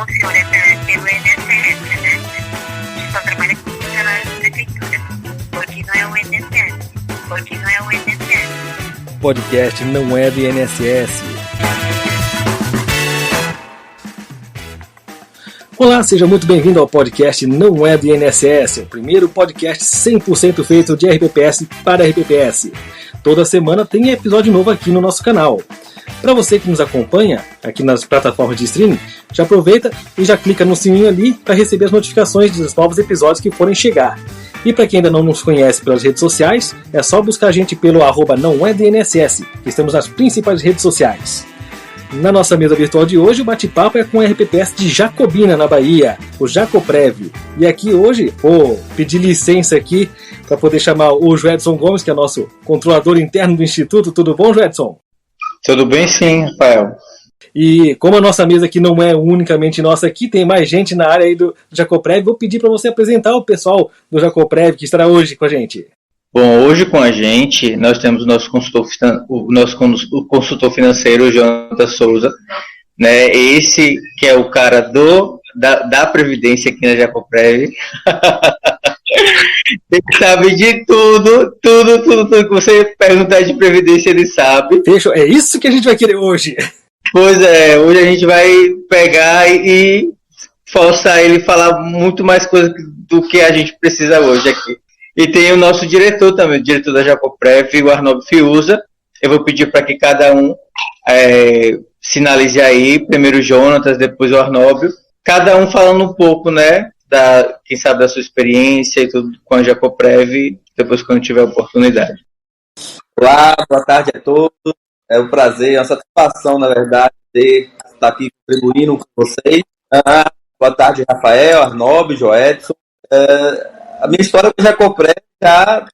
funciona pelo INSS, né? A gente só trabalha com funcionários da prefeitura, porque não é o INSS. Podcast não é do INSS. Olá, seja muito bem-vindo ao podcast Não é do INSS, o primeiro podcast 100% feito de RPPS para RPPS. Toda semana tem episódio novo aqui no nosso canal. Para você que nos acompanha aqui nas plataformas de streaming, já aproveita e já clica no sininho ali para receber as notificações dos novos episódios que forem chegar. E para quem ainda não nos conhece pelas redes sociais, é só buscar a gente pelo @nãoednss, que estamos nas principais redes sociais. Na nossa mesa virtual de hoje, o bate-papo é com o RPPS de Jacobina, na Bahia, o Jacoprev. E aqui hoje, vou pedir licença aqui para poder chamar o Joedson Gomes, que é nosso controlador interno do Instituto. Tudo bom, Joedson? Tudo bem sim, Rafael. E como a nossa mesa aqui não é unicamente nossa aqui, tem mais gente na área aí do Jacoprev, vou pedir para você apresentar o pessoal do Jacoprev que estará hoje com a gente. Bom, hoje com a gente nós temos o nosso consultor financeiro, o Jonathan Souza, né? Esse que é o cara da Previdência aqui na Jacoprev. Ele sabe de tudo que você perguntar de Previdência, ele sabe. Fechou, é isso que a gente vai querer hoje. Pois é, hoje a gente vai pegar e forçar ele a falar muito mais coisa do que a gente precisa hoje aqui. E tem o nosso diretor também, o diretor da Jacoprev, o Arnóbio Fiuza. Eu vou pedir para que cada um sinalize aí, primeiro o Jonatas, depois o Arnóbio. Cada um falando um pouco, né, quem sabe da sua experiência e tudo com a Jacoprev, depois quando tiver oportunidade. Olá, boa tarde a todos. É um prazer, é uma satisfação, na verdade, de estar aqui contribuindo com vocês. Boa tarde, Rafael, Arnóbio, Joedson. A minha história com a Jacoprev já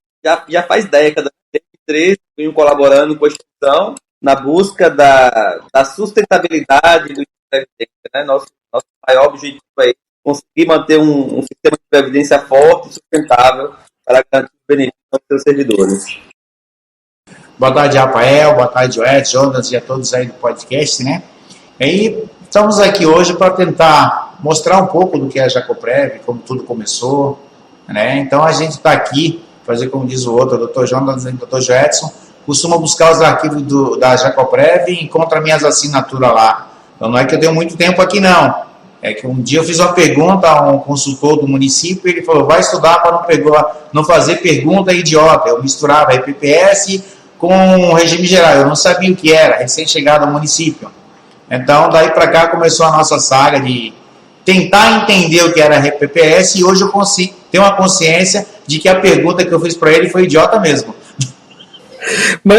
faz décadas. Desde 2013, venho colaborando com a instituição na busca da sustentabilidade do Previdência, né? Nosso maior objetivo é conseguir manter um sistema de previdência forte e sustentável para garantir os benefícios aos seus servidores. Boa tarde, Rafael. Boa tarde, Joedson, Jonas e a todos aí do podcast, né? E estamos aqui hoje para tentar mostrar um pouco do que é a Jacoprev, como tudo começou, né? Então a gente está aqui, fazer como diz o outro, o Dr. Jonas e o Dr. Joedson, costuma buscar os arquivos da Jacoprev e encontra minhas assinaturas lá. Então não é que eu tenho muito tempo aqui, não. É que um dia eu fiz uma pergunta a um consultor do município e ele falou, vai estudar para não fazer pergunta idiota. Eu misturava RPPS com o regime geral, eu não sabia o que era, recém-chegado ao município. Então, daí para cá começou a nossa saga de tentar entender o que era RPPS e hoje eu consigo ter uma consciência de que a pergunta que eu fiz para ele foi idiota mesmo.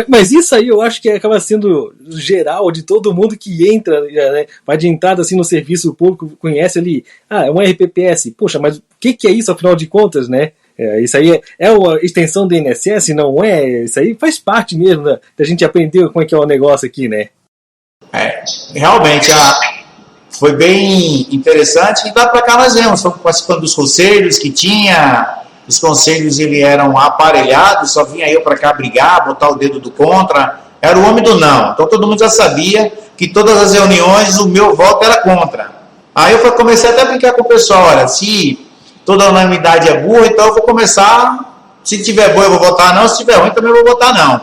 Mas isso aí eu acho que acaba sendo geral de todo mundo que entra, né, vai de entrada assim no serviço público, conhece ali, é um RPPS, poxa, mas o que é isso afinal de contas, né? Isso aí é uma extensão do INSS, não é? Isso aí faz parte mesmo da gente aprender como é que é o negócio aqui, né? Realmente, foi bem interessante e lá para cá nós vemos, estamos participando dos conselhos que tinha, os conselhos eram aparelhados, só vinha eu para cá brigar, botar o dedo do contra, era o homem do não, então todo mundo já sabia que todas as reuniões o meu voto era contra. Aí eu comecei até a brincar com o pessoal, olha, se toda unanimidade é burra, então eu vou começar, se tiver bom eu vou votar não, se tiver ruim também eu vou votar não.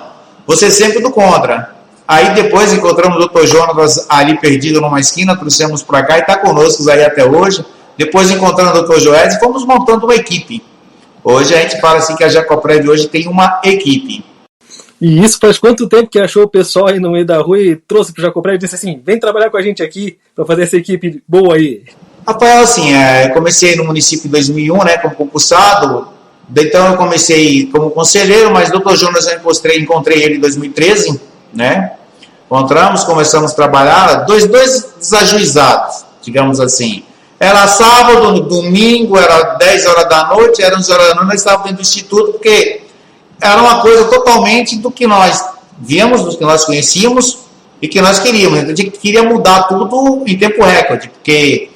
Vou ser sempre do contra. Aí depois encontramos o Dr. Jonas ali perdido numa esquina, trouxemos para cá e está conosco aí até hoje. Depois encontrando o Dr. Joedson e fomos montando uma equipe. Hoje a gente fala assim que a Jacoprev hoje tem uma equipe. E isso faz quanto tempo que achou o pessoal aí no meio da rua e trouxe para o Jacoprev e disse assim, vem trabalhar com a gente aqui para fazer essa equipe boa aí? Rafael, assim, eu comecei no município em 2001, né, como concursado, então eu comecei como conselheiro, mas o Dr. Jonas eu encontrei ele em 2013, né, começamos a trabalhar, dois desajuizados, digamos assim, era sábado, domingo, era 10 horas da noite, era 11 horas da noite, nós estávamos dentro do instituto, porque era uma coisa totalmente do que nós víamos, do que nós conhecíamos e que nós queríamos, a gente queria mudar tudo em tempo recorde, porque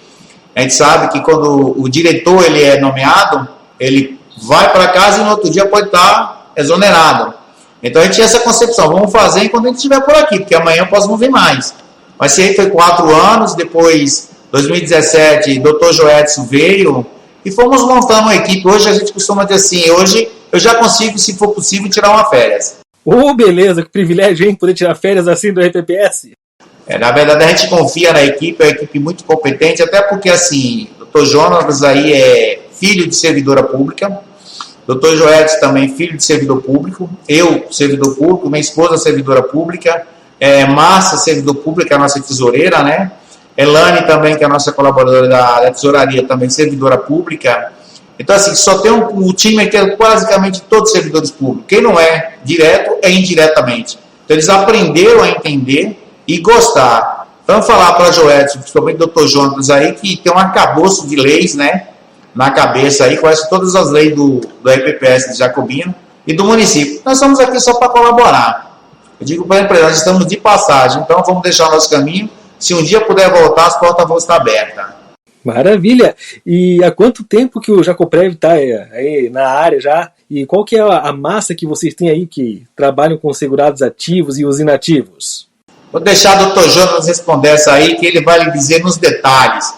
a gente sabe que quando o diretor ele é nomeado, ele vai para casa e no outro dia pode estar exonerado. Então a gente tinha essa concepção, vamos fazer enquanto a gente estiver por aqui, porque amanhã eu posso não vir mais. Mas aí foi 4 anos, depois 2017, Dr. Joedson veio e fomos montando uma equipe. Hoje a gente costuma dizer assim, hoje eu já consigo, se for possível, tirar uma férias. Beleza, que privilégio, hein, poder tirar férias assim do RPPS. Na verdade, a gente confia na equipe, é uma equipe muito competente, até porque, assim, Dr. Jonas aí é filho de servidora pública, Dr. Joedson também filho de servidor público, eu, servidor público, minha esposa, servidora pública, Márcia, servidor público, a nossa tesoureira, né? Elane também, que é a nossa colaboradora da tesouraria, também servidora pública. Então, assim, só tem um time que é basicamente todos servidores públicos. Quem não é direto, é indiretamente. Então, eles aprenderam a entender e gostar. Vamos falar para a Joedson, principalmente o Dr. Jonas aí, que tem um arcabouço de leis, né, na cabeça aí, conhece todas as leis do RPPS de Jacobina e do município. Nós estamos aqui só para colaborar. Eu digo para a empresa, nós estamos de passagem, então vamos deixar o nosso caminho. Se um dia puder voltar, as portas vão estar abertas. Maravilha! E há quanto tempo que o Jacoprev está aí na área já? E qual que é a massa que vocês têm aí que trabalham com segurados ativos e os inativos? Vou deixar o Dr. Jonas responder essa aí, que ele vai lhe dizer nos detalhes.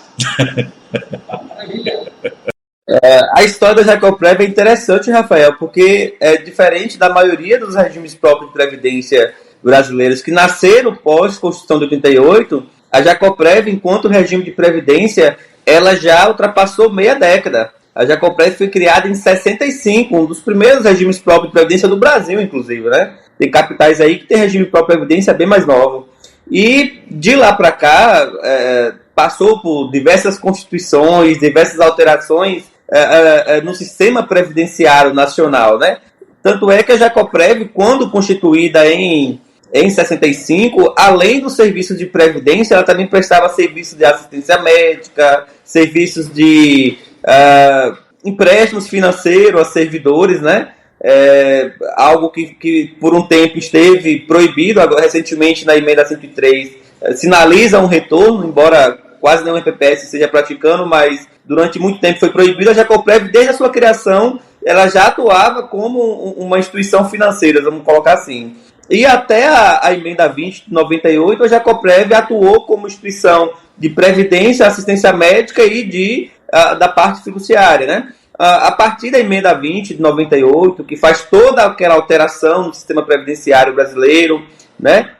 A história da Jacoprev é interessante, Rafael, porque é diferente da maioria dos regimes próprios de previdência brasileiros que nasceram pós-Constituição de 88, a Jacoprev, enquanto regime de previdência, ela já ultrapassou meia década. A Jacoprev foi criada em 65, um dos primeiros regimes próprios de previdência do Brasil, inclusive, né? Tem capitais aí que tem regime próprio de previdência bem mais novo. E de lá para cá, passou por diversas constituições, diversas alterações no sistema previdenciário nacional, né? Tanto é que a Jacoprev, quando constituída em 65, além dos serviços de previdência, ela também prestava serviços de assistência médica, serviços de empréstimos financeiros a servidores, né? Algo que por um tempo esteve proibido, agora recentemente na emenda 103 sinaliza um retorno, embora quase nenhum RPPS esteja praticando, mas durante muito tempo foi proibido. A Jacoprev, desde a sua criação, ela já atuava como uma instituição financeira, vamos colocar assim. E até a emenda 20 de 98, a Jacoprev atuou como instituição de previdência, assistência médica e da parte fiduciária, né? A partir da emenda 20 de 98, que faz toda aquela alteração no sistema previdenciário brasileiro, né?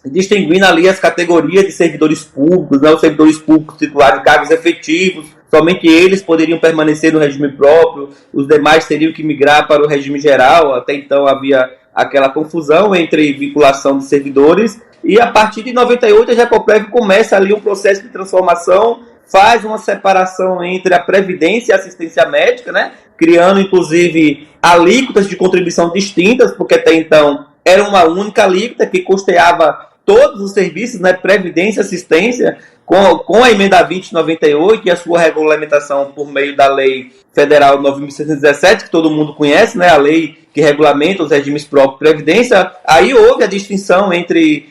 Distinguindo ali as categorias de servidores públicos, né? Os servidores públicos titulares de cargos efetivos, somente eles poderiam permanecer no regime próprio, os demais teriam que migrar para o regime geral. Até então havia aquela confusão entre vinculação de servidores, e a partir de 98 a Jacoprev começa ali um processo de transformação, faz uma separação entre a previdência e a assistência médica, né? Criando inclusive alíquotas de contribuição distintas, porque até então era uma única alíquota que custeava todos os serviços, né? Previdência e assistência. Com a emenda 20 de 98 e a sua regulamentação por meio da Lei Federal 9.617, que todo mundo conhece, né? A lei que regulamenta os regimes próprios de previdência, aí houve a distinção entre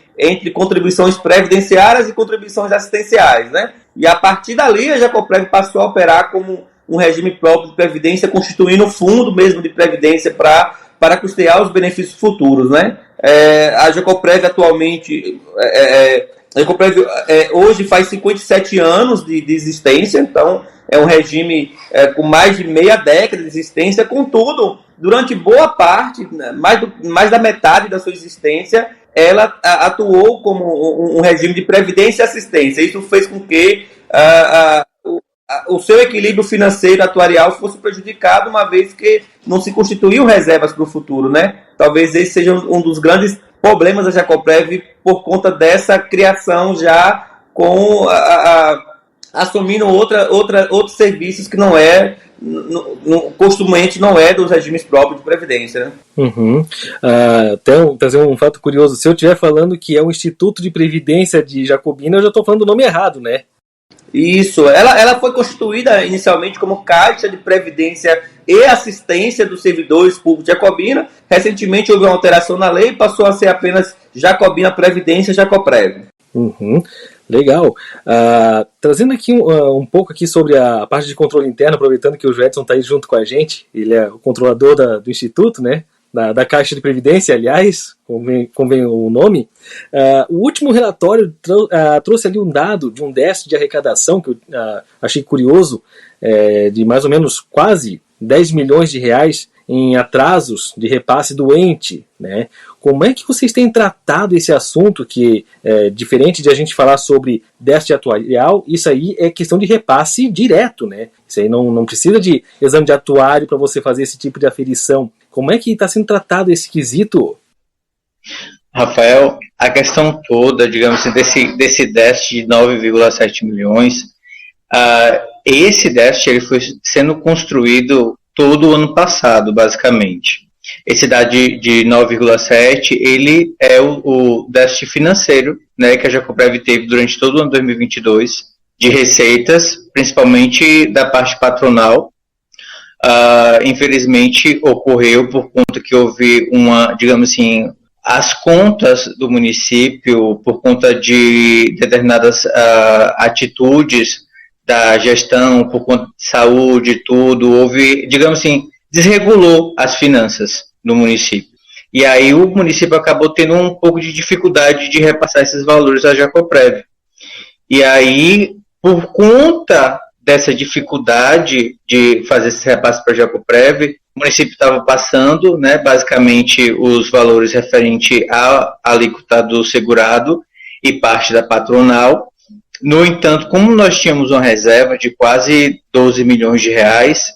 contribuições previdenciárias e contribuições assistenciais, né? E a partir dali a Jacoprev passou a operar como um regime próprio de previdência, constituindo um fundo mesmo de previdência para custear os benefícios futuros, né? A Jacoprev atualmente... A Jacoprev hoje faz 57 anos de existência, então é um regime com mais de meia década de existência. Contudo, durante boa parte, mais da metade da sua existência, ela atuou como um regime de previdência e assistência. Isso fez com que o seu equilíbrio financeiro atuarial fosse prejudicado, uma vez que não se constituíam reservas para o futuro, né? Talvez esse seja um dos grandes problemas da Jacoprev, por conta dessa criação já com assumindo outros serviços que costumeiramente não é dos regimes próprios de previdência, né? Uhum. Até trazer um fato curioso, se eu estiver falando que é um Instituto de Previdência de Jacobina, eu já estou falando o nome errado, né? Isso, ela foi constituída inicialmente como Caixa de Previdência e Assistência dos Servidores Públicos de Jacobina. Recentemente houve uma alteração na lei e passou a ser apenas Jacobina Previdência Jacoprev. Uhum. Legal. Trazendo aqui um pouco aqui sobre a parte de controle interno, aproveitando que o Joedson está aí junto com a gente, ele é o controlador do Instituto, né? da Caixa de Previdência, aliás, convém o nome, o último relatório trouxe ali um dado de um déficit de arrecadação, que eu achei curioso, de mais ou menos quase 10 milhões de reais em atrasos de repasse do ente, né? Como é que vocês têm tratado esse assunto, que diferente de a gente falar sobre déficit atuarial, isso aí é questão de repasse direto, né? Isso aí não precisa de exame de atuário para você fazer esse tipo de aferição. Como é que está sendo tratado esse quesito? Rafael, a questão toda, digamos assim, desse déficit de 9,7 milhões, esse déficit ele foi sendo construído todo o ano passado, basicamente. Esse dado de 9,7, ele é o déficit financeiro, né, que a Jacoprev teve durante todo o ano 2022, de receitas, principalmente da parte patronal. Infelizmente, ocorreu por conta que houve digamos assim, as contas do município, por conta de determinadas atitudes da gestão, por conta de saúde, tudo, houve, digamos assim, desregulou as finanças do município. E aí o município acabou tendo um pouco de dificuldade de repassar esses valores à Jacoprev. E aí, por conta dessa dificuldade de fazer esse repasse para a Jacoprev, o município estava passando, né, basicamente, os valores referentes à alíquota do segurado e parte da patronal. No entanto, como nós tínhamos uma reserva de quase 12 milhões de reais,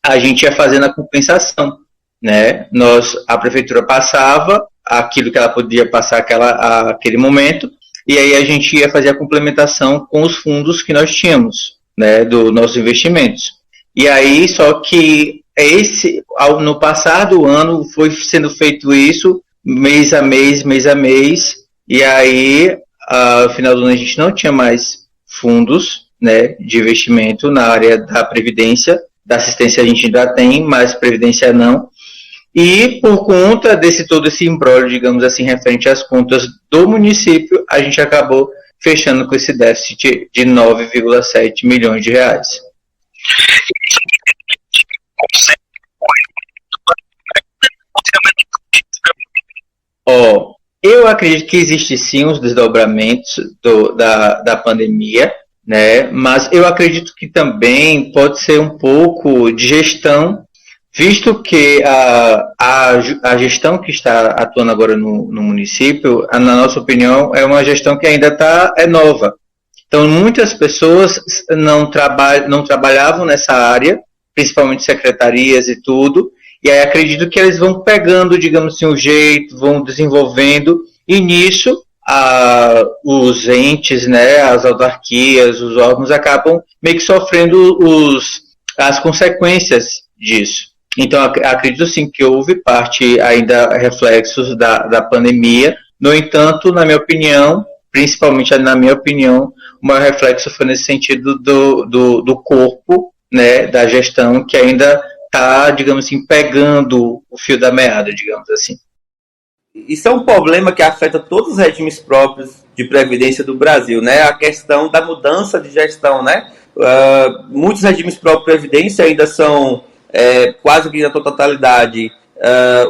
a gente ia fazendo a compensação, né? A prefeitura passava aquilo que ela podia passar aquele momento, e aí a gente ia fazer a complementação com os fundos que nós tínhamos, né, dos nossos investimentos. E aí, só que no passar do ano, foi sendo feito isso mês a mês, e aí, no final do ano, a gente não tinha mais fundos, né, de investimento na área da Previdência. Da assistência a gente ainda tem, mas Previdência não. E por conta todo esse imbróglio, digamos assim, referente às contas do município, a gente acabou fechando com esse déficit de 9,7 milhões de reais. Eu acredito que existe sim os desdobramentos da pandemia, né? Mas eu acredito que também pode ser um pouco de gestão, visto que a gestão que está atuando agora no município, na nossa opinião, é uma gestão que ainda é nova. Então, muitas pessoas não trabalhavam nessa área, principalmente secretarias e tudo, e aí acredito que eles vão pegando, digamos assim, o jeito, vão desenvolvendo, e nisso os entes, né, as autarquias, os órgãos acabam meio que sofrendo as consequências disso. Então, acredito sim que houve parte ainda reflexos da pandemia. No entanto, na minha opinião, principalmente na minha opinião, o maior reflexo foi nesse sentido do corpo, né, da gestão, que ainda está, digamos assim, pegando o fio da meada, digamos assim. Isso é um problema que afeta todos os regimes próprios de previdência do Brasil, né? A questão da mudança de gestão, né? Muitos regimes próprios de previdência ainda são quase que na totalidade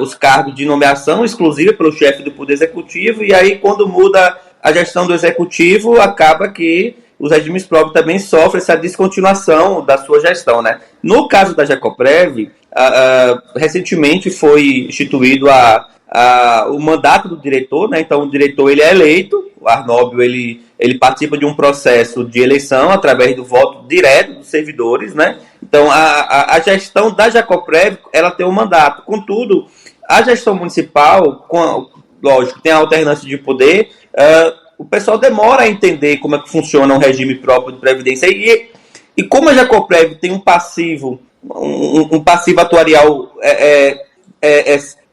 os cargos de nomeação exclusiva pelo chefe do Poder Executivo, e aí quando muda a gestão do Executivo, acaba que os regimes próprios também sofrem essa descontinuação da sua gestão, né? No caso da Jacoprev, recentemente foi instituído o mandato do diretor, né? Então o diretor ele é eleito, o Arnóbio ele participa de um processo de eleição através do voto direto dos servidores, né? Então a gestão da Jacoprev ela tem um mandato. Contudo, a gestão municipal, lógico, tem a alternância de poder, o pessoal demora a entender como é que funciona um regime próprio de previdência, e como a Jacoprev tem um passivo atuarial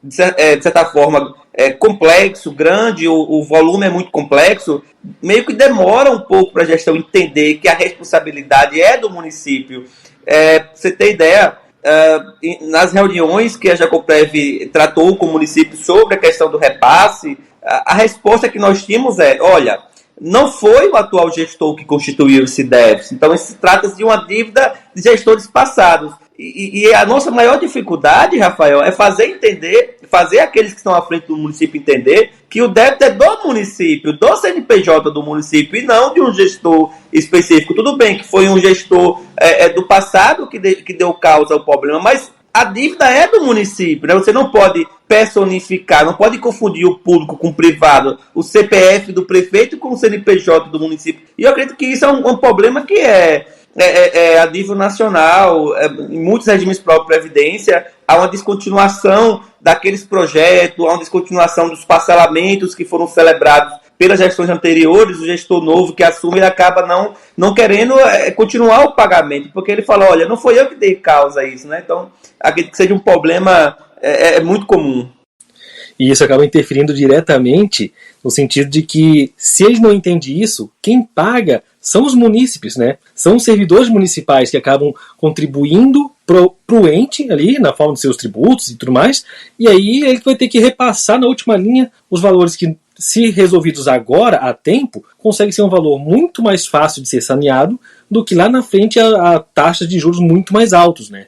de certa forma complexo, grande, o volume é muito complexo, meio que demora um pouco para a gestão entender que a responsabilidade é do município. Pra você ter ideia, nas reuniões que a Jacoprev tratou com o município sobre a questão do repasse, a resposta que nós tínhamos olha, não foi o atual gestor que constituiu esse déficit, então isso trata-se de uma dívida de gestores passados. E a nossa maior dificuldade, Rafael, é fazer aqueles que estão à frente do município entender que o débito é do município, do CNPJ do município, e não de um gestor específico. Tudo bem que foi um gestor do passado que deu causa ao problema, mas a dívida é do município, né? Você não pode personificar, não pode confundir o público com o privado, o CPF do prefeito com o CNPJ do município. E eu acredito que isso é um problema que é a nível nacional. Em muitos regimes pró-previdência, há uma descontinuação daqueles projetos, há uma descontinuação dos parcelamentos que foram celebrados pelas gestões anteriores. O gestor novo que assume, ele acaba não querendo continuar o pagamento, porque ele fala, olha, não foi eu que dei causa a isso, né? Então, acredito que seja um problema muito comum. E isso acaba interferindo diretamente no sentido de que, se eles não entendem isso, quem paga são os munícipes, né? São os servidores municipais que acabam contribuindo pro ente ali, na forma de seus tributos e tudo mais, e aí ele vai ter que repassar na última linha os valores que, se resolvidos agora, a tempo, consegue ser um valor muito mais fácil de ser saneado do que lá na frente a taxas de juros muito mais altos, né?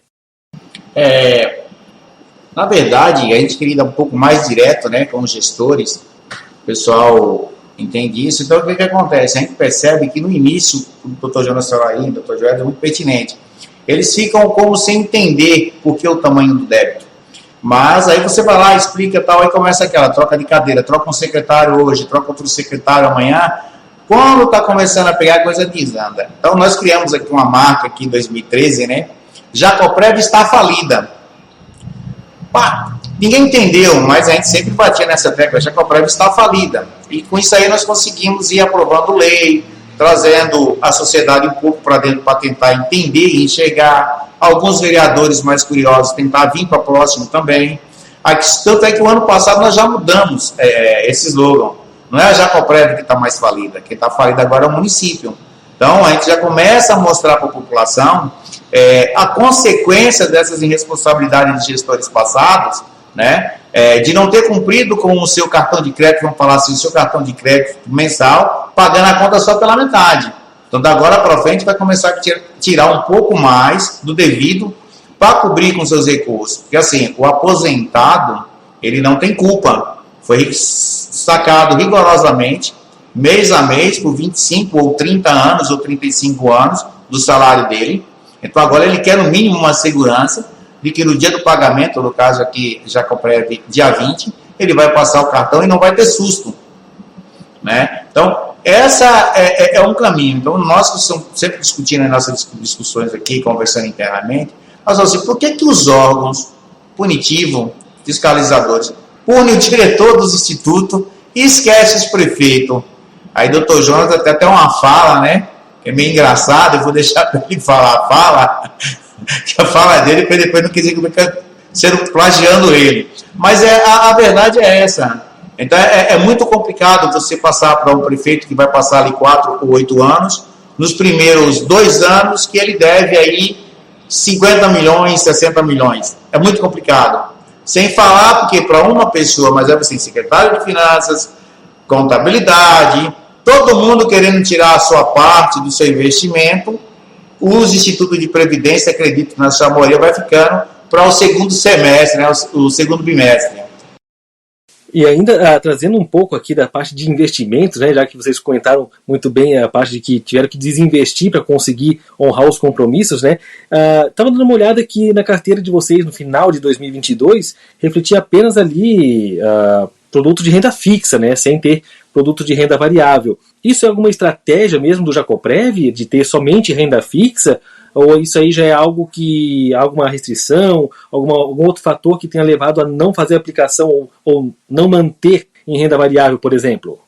Na verdade, a gente queria ir um pouco mais direto, né, com os gestores. O pessoal entende isso. Então, o que acontece? A gente percebe que no início, o Dr. Jonas Soraí, o Dr. Joel é muito pertinente. Eles ficam como sem entender por que o tamanho do débito. Mas aí você vai lá, explica e tal, aí começa aquela troca de cadeira, troca um secretário hoje, troca outro secretário amanhã. Quando está começando a pegar, a coisa desanda. Então, nós criamos aqui uma marca aqui em 2013, né? Jacoprev está falida. Ninguém entendeu, mas a gente sempre batia nessa tecla, já que a Jacoprev está falida. E com isso aí nós conseguimos ir aprovando lei, trazendo a sociedade um pouco para dentro para tentar entender e enxergar. Alguns vereadores mais curiosos tentar vir para próximo também. Tanto é que o ano passado nós já mudamos esse slogan. Não é a Jacoprev que está mais falida, quem está falida agora é o município. Então a gente já começa a mostrar para a população a consequência dessas irresponsabilidades de gestores passados, né, de não ter cumprido com o seu cartão de crédito, vamos falar assim, o seu cartão de crédito mensal, pagando a conta só pela metade. Então, da agora para frente, vai começar a tirar um pouco mais do devido para cobrir com seus recursos. Porque, assim, o aposentado, ele não tem culpa. Foi sacado rigorosamente, mês a mês, por 25 ou 30 anos ou 35 anos do salário dele. Então, agora ele quer, no mínimo, uma segurança de que no dia do pagamento, no caso aqui, Jacoprev, dia 20, ele vai passar o cartão e não vai ter susto, né? Então, essa é um caminho. Então, nós que estamos sempre discutindo as nossas discussões aqui, conversando internamente, nós vamos dizer, por que os órgãos punitivos, fiscalizadores, punem o diretor dos institutos e esquece os prefeitos? Aí, doutor Jonas até uma fala, né? Que é meio engraçado, eu vou deixar para ele falar a fala, que a fala dele, para depois não quer dizer que fica sendo plagiando ele. Mas a verdade é essa. Então é muito complicado você passar para um prefeito que vai passar ali 4 ou 8 anos, nos primeiros 2 anos que ele deve aí 50 milhões, 60 milhões. É muito complicado. Sem falar, porque para uma pessoa, mas é assim, secretário de Finanças, contabilidade, todo mundo querendo tirar a sua parte do seu investimento, os institutos de previdência, acredito que na sua maioria vai ficando para o segundo semestre, né, o segundo bimestre. E ainda trazendo um pouco aqui da parte de investimentos, né, já que vocês comentaram muito bem a parte de que tiveram que desinvestir para conseguir honrar os compromissos, né, estava dando uma olhada aqui na carteira de vocês no final de 2022, refletia apenas ali produto de renda fixa, né, sem ter produto de renda variável. Isso é alguma estratégia mesmo do Jacoprev, de ter somente renda fixa? Ou isso aí já é algo que, alguma restrição, algum outro fator que tenha levado a não fazer aplicação ou não manter em renda variável, por exemplo?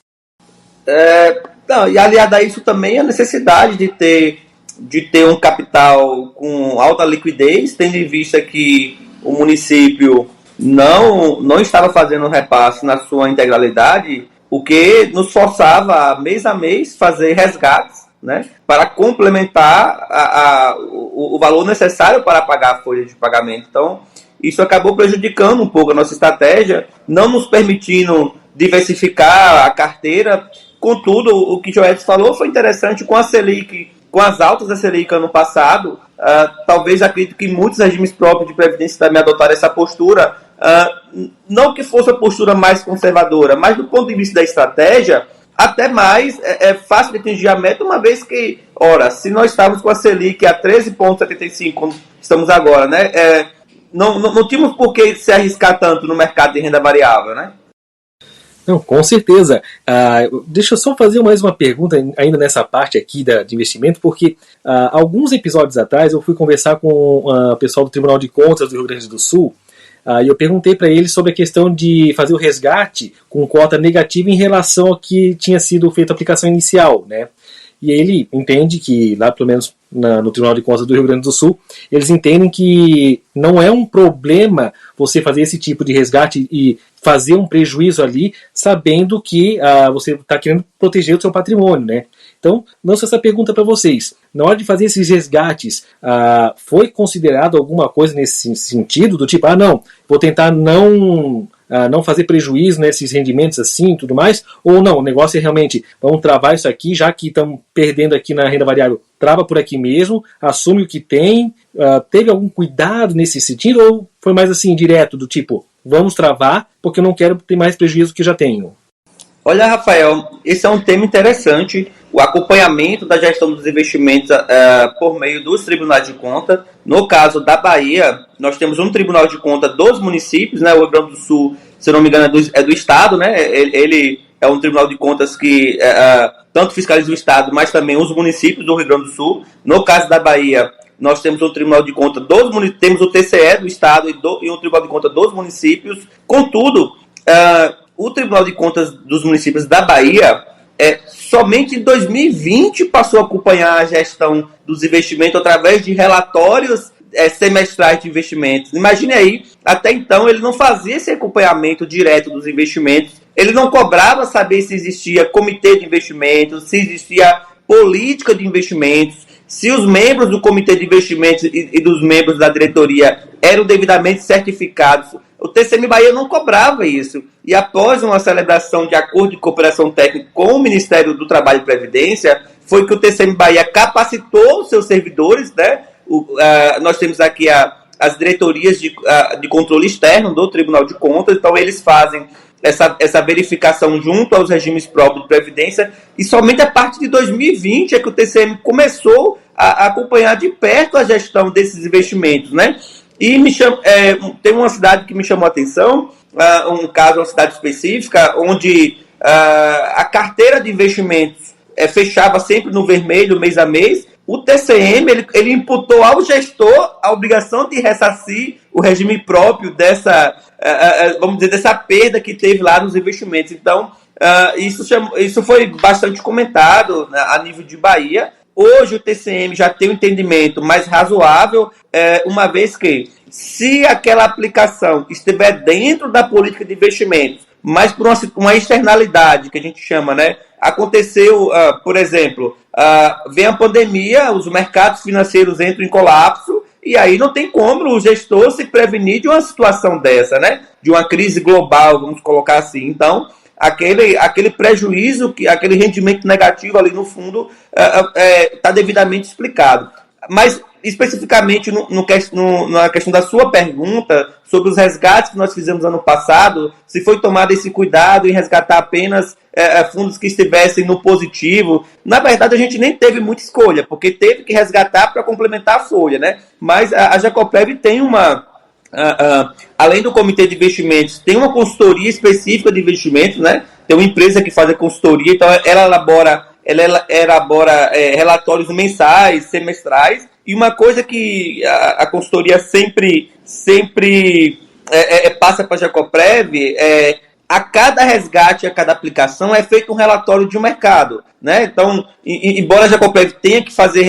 Não, e aliado a isso também a necessidade de ter um capital com alta liquidez, tendo em vista que o município não estava fazendo repasse na sua integralidade, o que nos forçava a mês fazer resgates, né, para complementar o valor necessário para pagar a folha de pagamento. Então, isso acabou prejudicando um pouco a nossa estratégia, não nos permitindo diversificar a carteira. Contudo, o que Joelis falou foi interessante. Com a Selic, com as altas da Selic ano passado, talvez acredito que muitos regimes próprios de previdência também adotaram essa postura, não que fosse a postura mais conservadora, mas do ponto de vista da estratégia, até mais fácil de atingir a meta, uma vez que, ora, se nós estávamos com a Selic a 13,75, como estamos agora, né, não tínhamos por que se arriscar tanto no mercado de renda variável, né? Não, com certeza. Deixa eu só fazer mais uma pergunta ainda nessa parte aqui de investimento, porque alguns episódios atrás eu fui conversar com o pessoal do Tribunal de Contas do Rio Grande do Sul, e eu perguntei para eles sobre a questão de fazer o resgate com cota negativa em relação ao que tinha sido feita a aplicação inicial, né? E ele entende que, lá pelo menos no Tribunal de Contas do Rio Grande do Sul, eles entendem que não é um problema você fazer esse tipo de resgate e fazer um prejuízo ali, sabendo que você está querendo proteger o seu patrimônio, né? Então, lanço essa pergunta para vocês. Na hora de fazer esses resgates, foi considerado alguma coisa nesse sentido? Do tipo, não, vou tentar não fazer prejuízo nesses rendimentos assim e tudo mais? Ou não, o negócio é realmente, vamos travar isso aqui, já que estamos perdendo aqui na renda variável, trava por aqui mesmo, assume o que tem. Teve algum cuidado nesse sentido? Ou foi mais assim, direto, do tipo, vamos travar, porque eu não quero ter mais prejuízo que já tenho? Olha, Rafael, esse é um tema interessante, o acompanhamento da gestão dos investimentos por meio dos tribunais de conta. No caso da Bahia, nós temos um tribunal de conta dos municípios, né? O Rio Grande do Sul, se eu não me engano, é do Estado, né? Ele é um tribunal de contas que tanto fiscaliza o Estado, mas também os municípios do Rio Grande do Sul. No caso da Bahia, nós temos um tribunal de conta dos municípios, temos o TCE do Estado e um tribunal de conta dos municípios. Contudo, o Tribunal de Contas dos Municípios da Bahia somente em 2020 passou a acompanhar a gestão dos investimentos através de relatórios semestrais de investimentos. Imagine aí, até então ele não fazia esse acompanhamento direto dos investimentos, ele não cobrava saber se existia comitê de investimentos, se existia política de investimentos, se os membros do comitê de investimentos e dos membros da diretoria eram devidamente certificados. O TCM Bahia não cobrava isso. E após uma celebração de acordo de cooperação técnica com o Ministério do Trabalho e Previdência, foi que o TCM Bahia capacitou os seus servidores, né? Nós temos aqui as diretorias de controle externo do Tribunal de Contas, então eles fazem essa verificação junto aos regimes próprios de Previdência, e somente a partir de 2020 é que o TCM começou a acompanhar de perto a gestão desses investimentos, né? E tem uma cidade que me chamou a atenção, um caso, uma cidade específica, onde a carteira de investimentos fechava sempre no vermelho mês a mês. O TCM ele imputou ao gestor a obrigação de ressarcir o regime próprio dessa perda que teve lá nos investimentos. Então, isso foi bastante comentado, né, a nível de Bahia. Hoje o TCM já tem um entendimento mais razoável, uma vez que, se aquela aplicação estiver dentro da política de investimentos, mas por uma externalidade que a gente chama, né? Aconteceu, por exemplo, vem a pandemia, os mercados financeiros entram em colapso, e aí não tem como o gestor se prevenir de uma situação dessa, né? De uma crise global, vamos colocar assim. Então, aquele prejuízo, aquele rendimento negativo ali no fundo está devidamente explicado. Mas, especificamente na questão da sua pergunta sobre os resgates que nós fizemos ano passado, se foi tomado esse cuidado em resgatar apenas fundos que estivessem no positivo, na verdade a gente nem teve muita escolha, porque teve que resgatar para complementar a folha, né? Mas a Jacoprev tem além do comitê de investimentos, tem uma consultoria específica de investimentos, né? Tem uma empresa que faz a consultoria, então ela elabora relatórios mensais, semestrais, e uma coisa que a consultoria sempre passa para a Jacoprev a cada resgate, a cada aplicação é feito um relatório de um mercado, né? Então, embora a Jacoprev tenha que fazer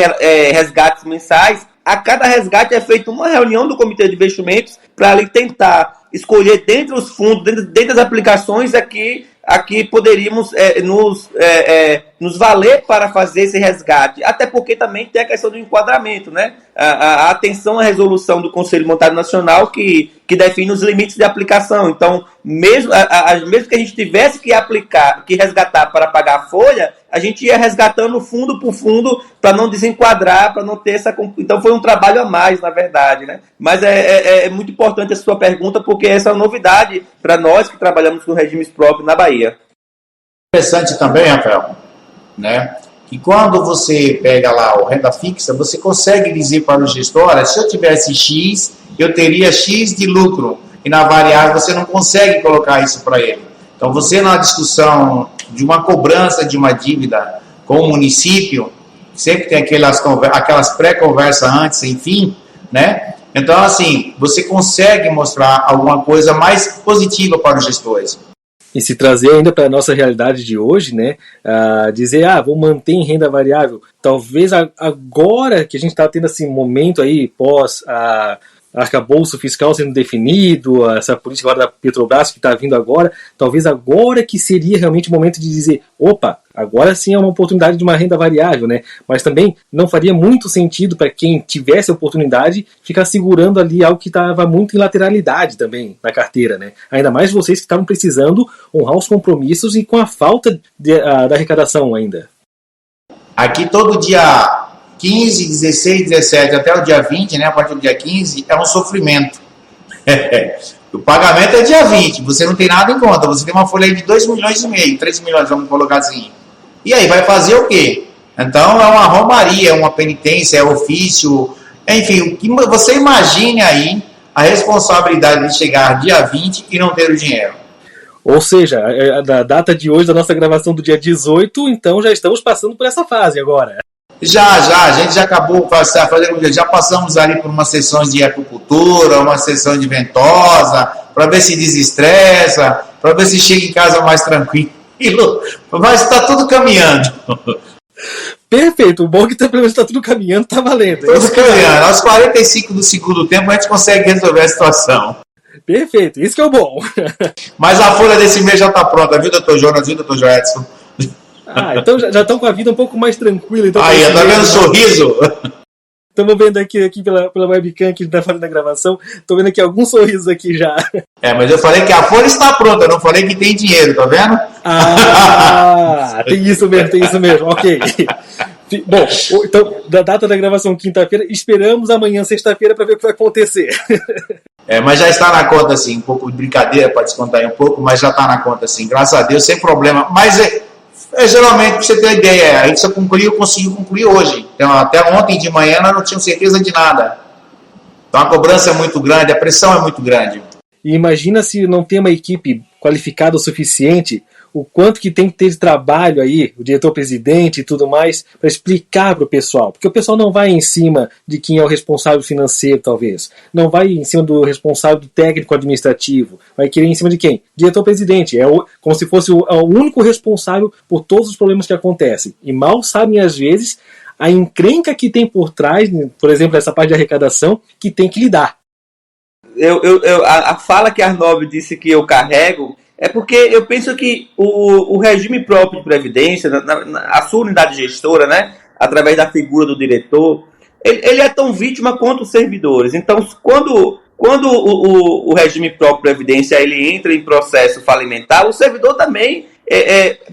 resgates mensais, a cada resgate é feita uma reunião do comitê de investimentos para ali tentar escolher dentre os fundos, dentro das aplicações aqui poderíamos nos nos valer para fazer esse resgate, até porque também tem a questão do enquadramento, né? A atenção à resolução do Conselho Monetário Nacional que define os limites de aplicação. Então, mesmo que a gente tivesse que resgatar para pagar a folha, a gente ia resgatando fundo por fundo para não desenquadrar, para não ter essa... Então, foi um trabalho a mais, na verdade, né? Mas é muito importante a sua pergunta, porque essa é uma novidade para nós que trabalhamos com regimes próprios na Bahia. Interessante também, Rafael, né? Que quando você pega lá o renda fixa, você consegue dizer para o gestor, olha, se eu tivesse X, eu teria X de lucro. E na variável você não consegue colocar isso para ele. Então você, na discussão de uma cobrança de uma dívida com o município, sempre tem aquelas pré-conversas antes, enfim, né? Então, assim, você consegue mostrar alguma coisa mais positiva para os gestores. E se trazer ainda para a nossa realidade de hoje, né, dizer, vou manter em renda variável, talvez agora que a gente está tendo esse momento aí, pós arcabouço fiscal sendo definido, essa política agora da Petrobras que está vindo agora, talvez agora que seria realmente o momento de dizer, opa, agora sim é uma oportunidade de uma renda variável, né? Mas também não faria muito sentido para quem tivesse a oportunidade ficar segurando ali algo que estava muito em lateralidade também na carteira, né? Ainda mais vocês que estavam precisando honrar os compromissos e com a falta da arrecadação ainda. Aqui todo dia 15, 16, 17 até o dia 20, né, a partir do dia 15, é um sofrimento. O pagamento é dia 20, você não tem nada em conta, você tem uma folha de 2,5 milhões, 3 milhões, vamos colocar assim. E aí, vai fazer o quê? Então, é uma romaria, é uma penitência, é ofício, enfim, o que você imagine aí a responsabilidade de chegar dia 20 e não ter o dinheiro. Ou seja, da data de hoje, da nossa gravação do dia 18, então já estamos passando por essa fase agora. Já, a gente já acabou fazendo, já passamos ali por umas sessões de acupuntura, uma sessão de ventosa, para ver se desestressa, para ver se chega em casa mais tranquilo, mas está tudo caminhando. Perfeito, o bom é que pelo menos está tudo caminhando, está valendo. Tudo caminhando, aos 45 do segundo tempo a gente consegue resolver a situação. Perfeito, isso que é o bom. Mas a folha desse mês já está pronta, viu, doutor Jonas, viu, doutor Joedson? Então já estão com a vida um pouco mais tranquila. Então, aí, tá vendo o sorriso? Estamos vendo aqui pela webcam que está fazendo a gravação. Estou vendo aqui alguns sorrisos aqui já. Mas eu falei que a folha está pronta, não falei que tem dinheiro, tá vendo? Tem isso mesmo, ok. Bom, então, da data da gravação quinta-feira, esperamos amanhã, sexta-feira, para ver o que vai acontecer. Mas já está na conta, assim, um pouco de brincadeira, pode descontar aí um pouco, mas já está na conta, assim, graças a Deus, sem problema. Mas geralmente, para você ter uma ideia, a gente só conseguiu concluir hoje. Então, até ontem de manhã nós não tínhamos certeza de nada. Então a cobrança é muito grande, a pressão é muito grande. E imagina se não tem uma equipe qualificada o suficiente, o quanto que tem que ter de trabalho aí, o diretor-presidente e tudo mais, para explicar para o pessoal. Porque o pessoal não vai em cima de quem é o responsável financeiro, talvez. Não vai em cima do responsável do técnico-administrativo. Vai querer em cima de quem? Diretor-presidente. Como se fosse o único responsável por todos os problemas que acontecem. E mal sabem, às vezes, a encrenca que tem por trás, por exemplo, essa parte de arrecadação, que tem que lidar. A fala que Arnaldo disse que eu carrego é porque eu penso que o regime próprio de previdência, a sua unidade gestora, né, através da figura do diretor, ele é tão vítima quanto os servidores. Então, quando o regime próprio de previdência ele entra em processo falimentar, o servidor também,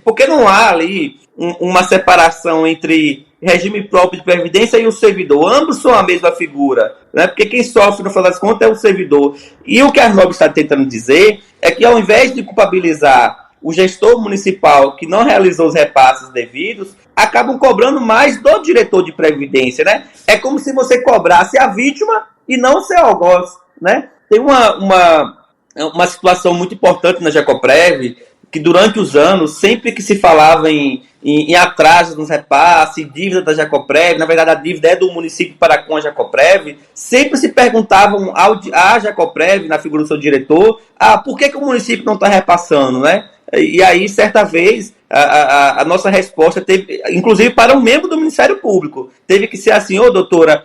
porque não há ali uma separação entre regime próprio de previdência e o servidor. Ambos são a mesma figura, né? Porque quem sofre, no final das contas, é o servidor. E o que a Arnaldo está tentando dizer é que, ao invés de culpabilizar o gestor municipal que não realizou os repasses devidos, acabam cobrando mais do diretor de previdência, né? É como se você cobrasse a vítima e não o seu algoz, né? Tem uma situação muito importante na Jacoprev, que durante os anos, sempre que se falava em atraso nos repasses, dívida da Jacoprev, na verdade a dívida é do município para com a Jacoprev, sempre se perguntavam à Jacoprev, na figura do seu diretor, por que o município não está repassando, né? E aí, certa vez, a nossa resposta teve, inclusive para um membro do Ministério Público, teve que ser assim: doutora,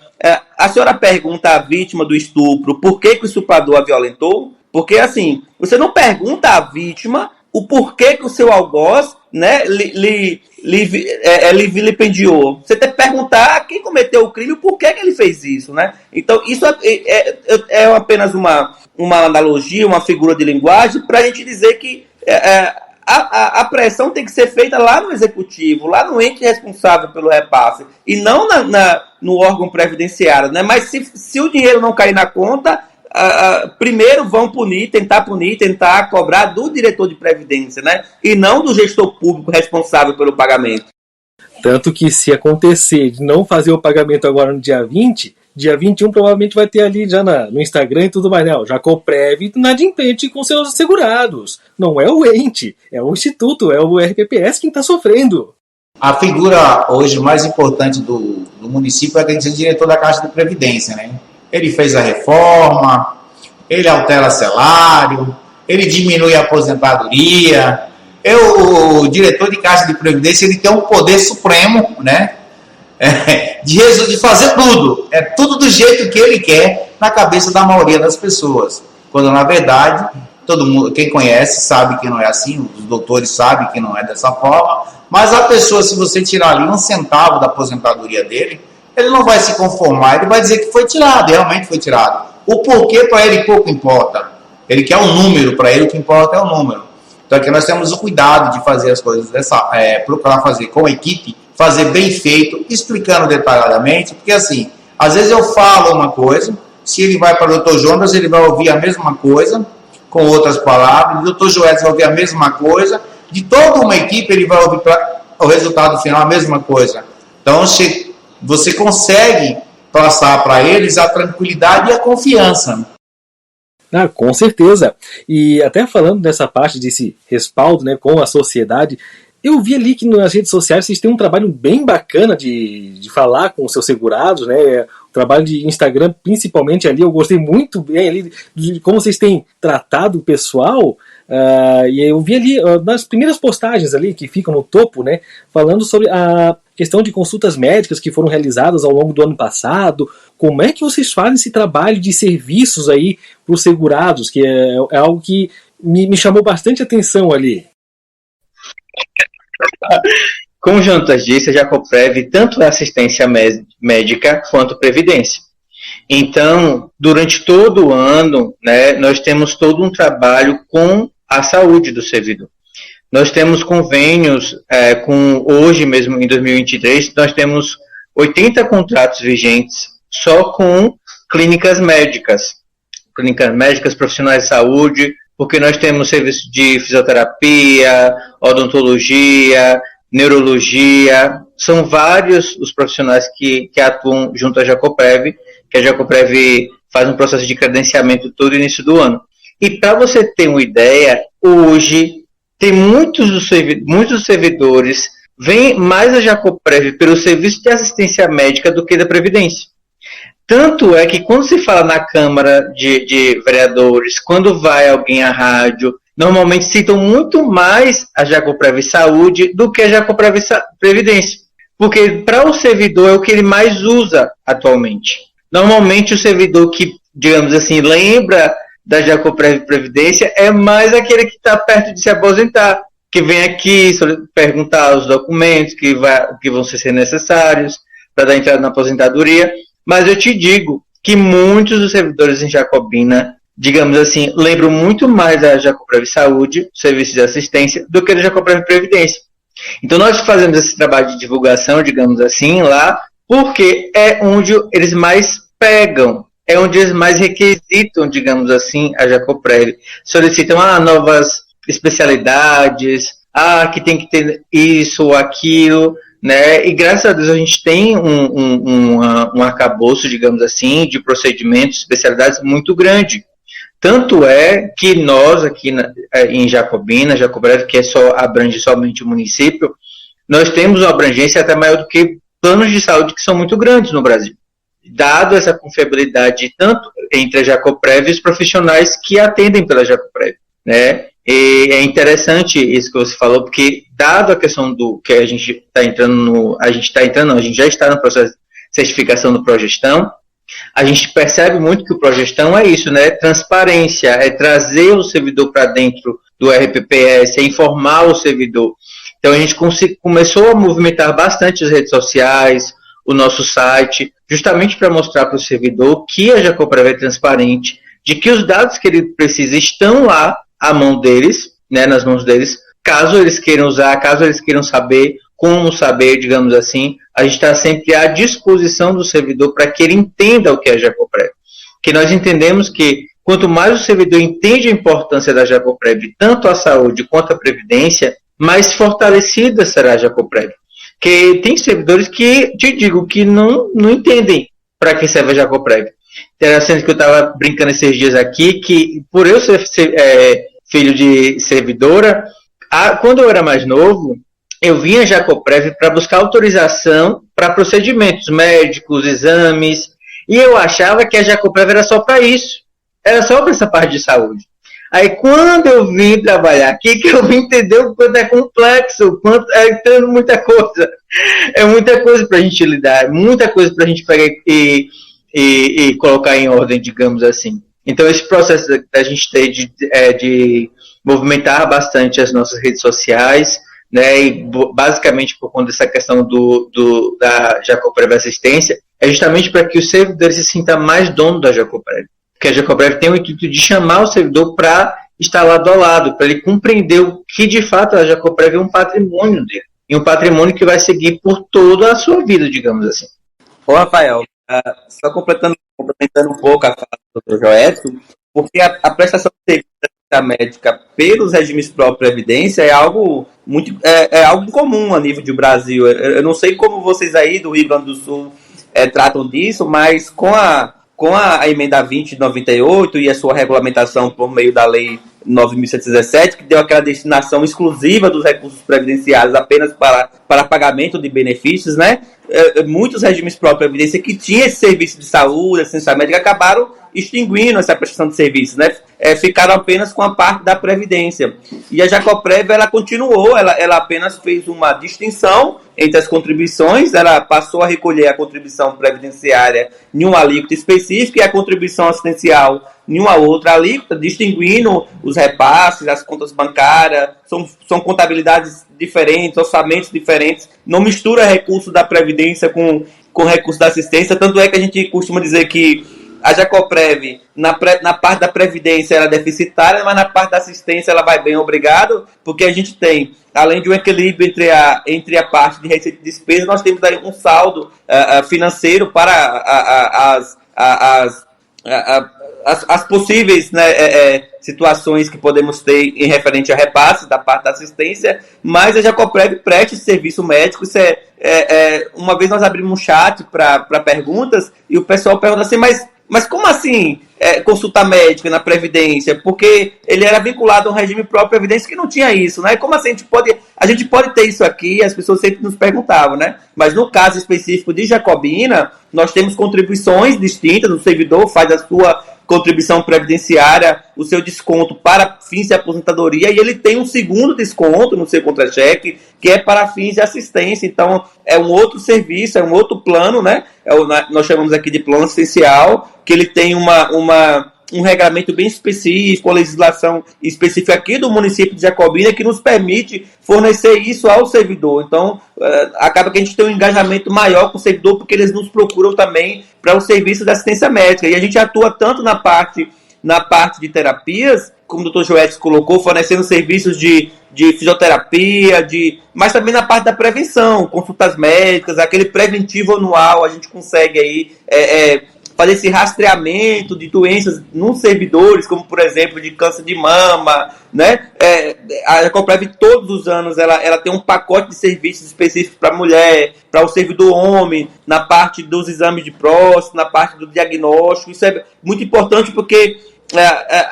a senhora pergunta à vítima do estupro por que o estuprador a violentou? Porque, assim, você não pergunta à vítima o porquê que o seu algoz né, lhe vilipendiou. Você tem que perguntar quem cometeu o crime, por que ele fez isso, né? Então, isso é apenas uma analogia, uma figura de linguagem para a gente dizer que a pressão tem que ser feita lá no executivo, lá no ente responsável pelo repasse, e não no órgão previdenciário, né? Mas se o dinheiro não cair na conta, primeiro vão tentar cobrar do diretor de previdência, né? E não do gestor público responsável pelo pagamento. Tanto que se acontecer de não fazer o pagamento agora no dia 20, dia 21 provavelmente vai ter ali já no Instagram e tudo mais, né? O Jacoprev inadimplente com seus segurados. Não é o ente, é o Instituto, é o RPPS quem está sofrendo. A figura hoje mais importante do município tem que ser o diretor da Caixa de Previdência, né? Ele fez a reforma, ele altera salário, ele diminui a aposentadoria. O diretor de Caixa de Previdência, ele tem um poder supremo, né? De fazer tudo. É tudo do jeito que ele quer na cabeça da maioria das pessoas. Quando, na verdade, todo mundo, quem conhece, sabe que não é assim, os doutores sabem que não é dessa forma, mas a pessoa, se você tirar ali 1 centavo da aposentadoria dele, ele não vai se conformar, ele vai dizer que foi tirado, realmente foi tirado. O porquê para ele pouco importa. Ele quer um número, para ele o que importa é o número. Então aqui nós temos o cuidado de fazer as coisas procurar fazer com a equipe, fazer bem feito, explicando detalhadamente, porque assim, às vezes eu falo uma coisa, se ele vai para o Dr. Jonas, ele vai ouvir a mesma coisa, com outras palavras, o Dr. Joelis vai ouvir a mesma coisa, de toda uma equipe ele vai ouvir o resultado final a mesma coisa. Então você consegue passar para eles a tranquilidade e a confiança. Com certeza. E até falando dessa parte desse respaldo, né, com a sociedade, eu vi ali que nas redes sociais vocês têm um trabalho bem bacana de falar com os seus segurados, né? O trabalho de Instagram, principalmente ali, eu gostei muito bem ali de como vocês têm tratado o pessoal. E eu vi ali nas primeiras postagens ali que ficam no topo, né, falando sobre a questão de consultas médicas que foram realizadas ao longo do ano passado. Como é que vocês fazem esse trabalho de serviços aí para os segurados, que é algo que me chamou bastante atenção ali? Como o Jonatas disse, a Jacoprev tanto é assistência médica quanto previdência. Então, durante todo o ano, né, nós temos todo um trabalho com a saúde do servidor. Nós temos convênios, hoje mesmo, em 2023, nós temos 80 contratos vigentes só com clínicas médicas, profissionais de saúde, porque nós temos serviço de fisioterapia, odontologia, neurologia, são vários os profissionais que atuam junto à Jacoprev, que a Jacoprev faz um processo de credenciamento todo início do ano. E para você ter uma ideia, hoje tem muitos dos servidores veem mais a Jacoprev pelo serviço de assistência médica do que da Previdência. Tanto é que quando se fala na Câmara de Vereadores, quando vai alguém à rádio, normalmente citam muito mais a Jacoprev Saúde do que a Jacoprev Previdência. Porque para o servidor é o que ele mais usa atualmente. Normalmente o servidor que, digamos assim, lembra da Jacoprev Previdência é mais aquele que está perto de se aposentar, que vem aqui perguntar os documentos que vão ser necessários para dar entrada na aposentadoria. Mas eu te digo que muitos dos servidores em Jacobina, digamos assim, lembram muito mais da Jacoprev Saúde, serviço de assistência, do que da Jacoprev Previdência. Então nós fazemos esse trabalho de divulgação, digamos assim, lá, porque é onde eles mais pegam, é onde eles mais requisitam, digamos assim, a Jacoprev. Solicitam novas especialidades, que tem que ter isso ou aquilo, né? E graças a Deus a gente tem um arcabouço, digamos assim, de procedimentos, especialidades muito grande. Tanto é que nós aqui em Jacobina, Jacoprev, que abrange somente o município, nós temos uma abrangência até maior do que planos de saúde que são muito grandes no Brasil. Dado essa confiabilidade tanto entre a Jacoprev e os profissionais que atendem pela Jacoprev, né? E é interessante isso que você falou, porque dado a questão do que a gente já está no processo de certificação do Progestão, a gente percebe muito que o Progestão é isso, né? Transparência, é trazer o servidor para dentro do RPPS, é informar o servidor. Então a gente começou a movimentar bastante as redes sociais, o nosso site, justamente para mostrar para o servidor que a Jacoprev é transparente, de que os dados que ele precisa estão lá à mão deles, né, nas mãos deles, caso eles queiram usar, caso eles queiram saber, como saber, digamos assim, a gente está sempre à disposição do servidor para que ele entenda o que é a Jacoprev. Que nós entendemos que quanto mais o servidor entende a importância da Jacoprev, tanto a saúde quanto a previdência, mais fortalecida será a Jacoprev. Porque tem servidores que, te digo, que não entendem para que serve a Jacoprev. Interessante que eu estava brincando esses dias aqui, que por eu ser filho de servidora, quando eu era mais novo, eu vinha a Jacoprev para buscar autorização para procedimentos médicos, exames, e eu achava que a Jacoprev era só para isso, era só para essa parte de saúde. Aí quando eu vim trabalhar aqui, que eu vim entender o quanto é complexo, o quanto é entrando muita coisa. É muita coisa para a gente lidar, muita coisa para a gente pegar e colocar em ordem, digamos assim. Então esse processo da gente ter de movimentar bastante as nossas redes sociais, né, e basicamente por conta dessa questão da Jacoprev Assistência, é justamente para que o servidor se sinta mais dono da Jacoprev. Porque a Jacoprev tem o intuito de chamar o servidor para estar lado a lado, para ele compreender o que de fato a Jacoprev é um patrimônio dele. E um patrimônio que vai seguir por toda a sua vida, digamos assim. Ô, Rafael, só complementando um pouco a fala do Dr. Joedson, porque a prestação de serviço médica pelos regimes pró-previdência é algo algo incomum a nível de Brasil. Eu não sei como vocês aí do Rio Grande do Sul tratam disso, mas com a emenda 20 de 98 e a sua regulamentação por meio da lei 9.117, que deu aquela destinação exclusiva dos recursos previdenciários apenas para pagamento de benefícios, né? Muitos regimes pró-previdência que tinham esse serviço de saúde, assistência médica, acabaram extinguindo essa prestação de serviços, né? Ficaram apenas com a parte da previdência. E a Jacoprev, ela continuou, ela apenas fez uma distinção entre as contribuições, ela passou a recolher a contribuição previdenciária em uma alíquota específica e a contribuição assistencial em uma outra alíquota, distinguindo os repasses, as contas bancárias, são contabilidades diferentes, orçamentos diferentes, não mistura recursos da previdência com recursos da assistência, tanto é que a gente costuma dizer que a Jacoprev, na parte da previdência, ela é deficitária, mas na parte da assistência ela vai bem, obrigado, porque a gente tem, além de um equilíbrio entre a parte de receita e despesa, nós temos aí um saldo financeiro para as possíveis, né, situações que podemos ter em referente a repasses da parte da assistência, mas a Jacoprev presta esse serviço médico. Isso uma vez nós abrimos um chat para perguntas e o pessoal pergunta assim, mas como assim consulta médica na Previdência? Porque ele era vinculado a um regime próprio Previdência que não tinha isso, né? Como assim a gente pode ter isso aqui? As pessoas sempre nos perguntavam, né? Mas no caso específico de Jacobina, nós temos contribuições distintas, o servidor faz a sua contribuição previdenciária, o seu desconto para fins de aposentadoria, e ele tem um segundo desconto no seu contra-cheque, que é para fins de assistência. Então, é um outro serviço, é um outro plano, né? Nós chamamos aqui de plano assistencial, que ele tem um regramento bem específico, a legislação específica aqui do município de Jacobina, que nos permite fornecer isso ao servidor. Então, acaba que a gente tem um engajamento maior com o servidor, porque eles nos procuram também para o serviço de assistência médica. E a gente atua tanto na parte de terapias, como o Dr. Joedson colocou, fornecendo serviços de fisioterapia, mas também na parte da prevenção, consultas médicas, aquele preventivo anual, a gente consegue aí fazer esse rastreamento de doenças nos servidores, como, por exemplo, de câncer de mama, né? A Jacoprev, todos os anos, ela tem um pacote de serviços específicos para a mulher, para o servidor homem, na parte dos exames de próstata, na parte do diagnóstico. Isso é muito importante porque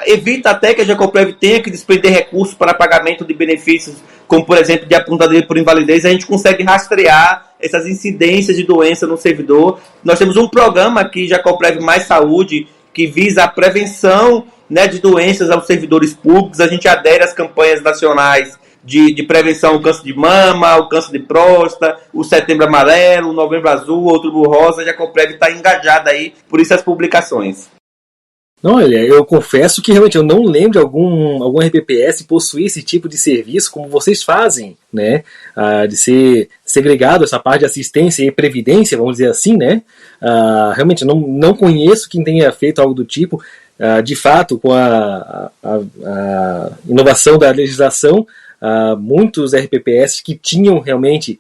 evita até que a Jacoprev tenha que despender recursos para pagamento de benefícios, como, por exemplo, de aposentadoria por invalidez. A gente consegue rastrear essas incidências de doença no servidor. Nós temos um programa aqui, Jacoprev Mais Saúde, que visa a prevenção, né, de doenças aos servidores públicos. A gente adere às campanhas nacionais de prevenção ao câncer de mama, ao câncer de próstata, o Setembro Amarelo, o Novembro Azul, o Outubro Rosa. A Jacoprev está engajada aí, por isso as publicações. Olha, eu confesso que realmente eu não lembro de algum RPPS possuir esse tipo de serviço como vocês fazem, né? De ser segregado essa parte de assistência e previdência, vamos dizer assim, né? Realmente eu não conheço quem tenha feito algo do tipo. De fato, com a inovação da legislação, muitos RPPS que tinham realmente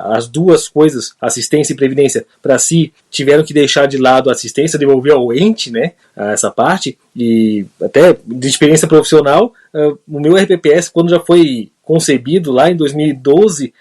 as duas coisas, assistência e previdência, para si, tiveram que deixar de lado a assistência, devolver ao ente, né, essa parte, e até de experiência profissional, o meu RPPS, quando já foi concebido lá em 2012,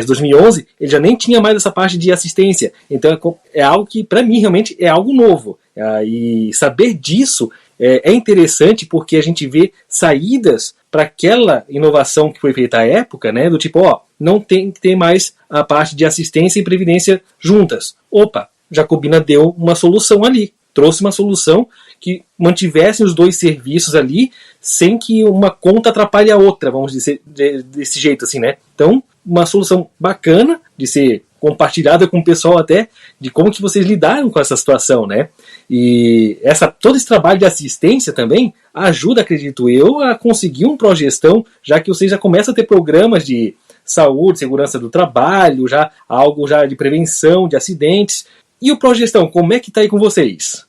2011, ele já nem tinha mais essa parte de assistência. Então é algo que, para mim, realmente é algo novo. E saber disso é interessante porque a gente vê saídas para aquela inovação que foi feita à época, né? Do tipo, não tem que ter mais a parte de assistência e previdência juntas. Opa, Jacobina deu uma solução ali. Trouxe uma solução que mantivesse os dois serviços ali sem que uma conta atrapalhe a outra, vamos dizer desse jeito assim, né? Então, uma solução bacana de ser compartilhada com o pessoal até de como que vocês lidaram com essa situação, né? E todo esse trabalho de assistência também ajuda, acredito eu, a conseguir um progestão, já que vocês já começam a ter programas de saúde, segurança do trabalho, já algo já de prevenção de acidentes. E o progestão, como é que está aí com vocês?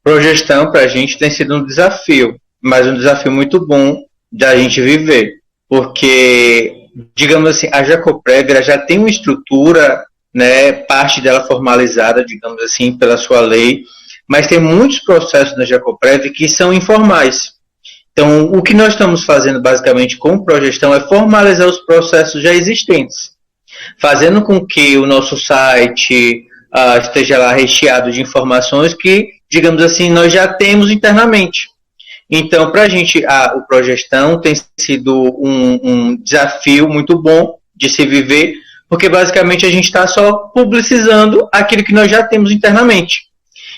Progestão para a gente tem sido um desafio, mas um desafio muito bom da gente viver, porque, digamos assim, a Jacoprev já tem uma estrutura, né, parte dela formalizada, digamos assim, pela sua lei, mas tem muitos processos na Jacoprev que são informais. Então, o que nós estamos fazendo basicamente com o Progestão é formalizar os processos já existentes, fazendo com que o nosso site esteja lá recheado de informações que, digamos assim, nós já temos internamente. Então, para a gente, o Progestão tem sido um desafio muito bom de se viver, porque basicamente a gente está só publicizando aquilo que nós já temos internamente.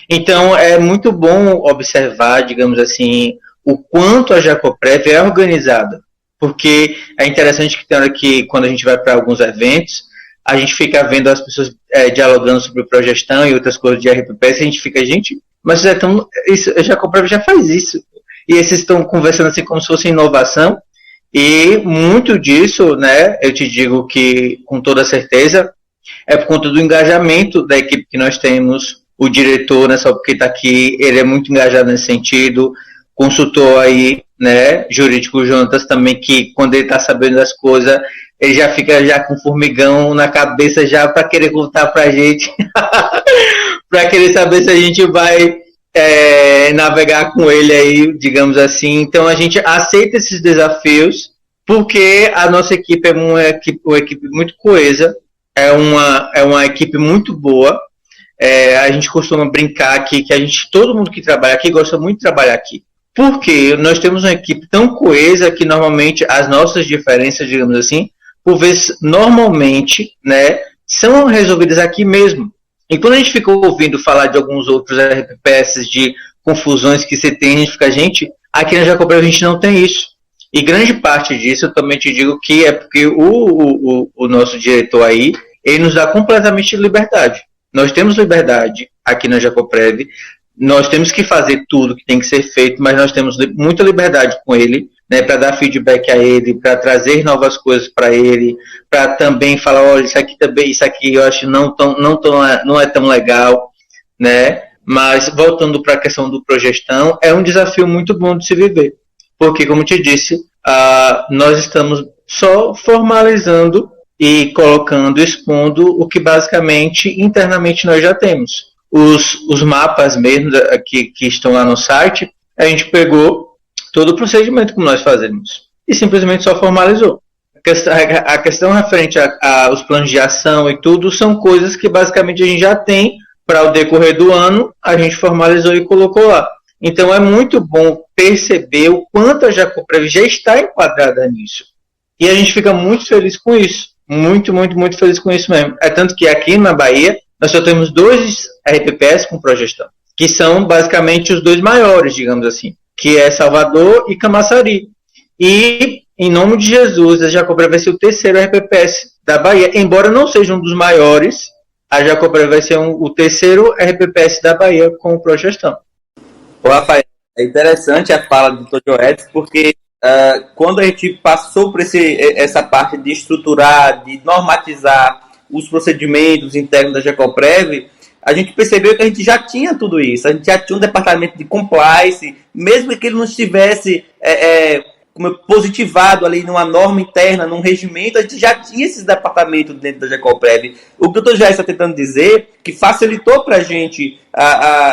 Então, é muito bom observar, digamos assim, o quanto a Jacoprev é organizada, porque é interessante que tem hora que, quando a gente vai para alguns eventos, a gente fica vendo as pessoas dialogando sobre Progestão e outras coisas de RPPS, e a gente fica, gente, mas a Jacoprev já faz isso. E esses estão conversando assim como se fosse inovação, e muito disso, né, eu te digo que com toda certeza, é por conta do engajamento da equipe que nós temos. O diretor, né, só porque está aqui, ele é muito engajado nesse sentido, consultor aí, né, jurídico Jonatas também, que quando ele está sabendo das coisas, ele já fica já com formigão na cabeça já para querer contar para a gente, para querer saber se a gente vai navegar com ele aí, digamos assim. Então a gente aceita esses desafios porque a nossa equipe é uma equipe muito coesa, é uma equipe muito boa. A gente costuma brincar aqui que todo mundo que trabalha aqui gosta muito de trabalhar aqui, porque nós temos uma equipe tão coesa que normalmente as nossas diferenças, digamos assim, por vezes normalmente, né, são resolvidas aqui mesmo. E quando a gente fica ouvindo falar de alguns outros RPPS, de confusões que você tem, a gente fica, aqui na Jacoprev a gente não tem isso. E grande parte disso, eu também te digo que é porque o nosso diretor aí, ele nos dá completamente liberdade. Nós temos liberdade aqui na Jacoprev, nós temos que fazer tudo que tem que ser feito, mas nós temos muita liberdade com ele, né, para dar feedback a ele, para trazer novas coisas para ele, para também falar, olha, isso aqui eu acho não é tão legal, né? Mas voltando para a questão do Progestão, é um desafio muito bom de se viver, porque, como te disse, nós estamos só formalizando e colocando, expondo o que basicamente internamente nós já temos. Os mapas mesmo que estão lá no site, a gente pegou todo o procedimento como nós fazemos e simplesmente só formalizou. A questão referente aos planos de ação e tudo são coisas que basicamente a gente já tem para o decorrer do ano, a gente formalizou e colocou lá. Então é muito bom perceber o quanto a Jacoprev já está enquadrada nisso. E a gente fica muito feliz com isso. Muito, muito, muito feliz com isso mesmo. É tanto que aqui na Bahia, nós só temos 2 RPPS com Progestão, que são basicamente os 2 maiores, digamos assim, que é Salvador e Camaçari. E, em nome de Jesus, a Jacoprev vai ser o 3º RPPS da Bahia, embora não seja um dos maiores, a Jacoprev vai ser o terceiro RPPS da Bahia com o Progestão. Ô, Rafael, é interessante a fala do Dr. Joetes, porque quando a gente passou por essa parte de estruturar, de normatizar os procedimentos internos da Jacoprev, a gente percebeu que a gente já tinha tudo isso. A gente já tinha um departamento de compliance, mesmo que ele não estivesse positivado ali numa norma interna, num regimento, a gente já tinha esses departamentos dentro da Jacoprev. O que o Dr. Jair está tentando dizer que facilitou para a gente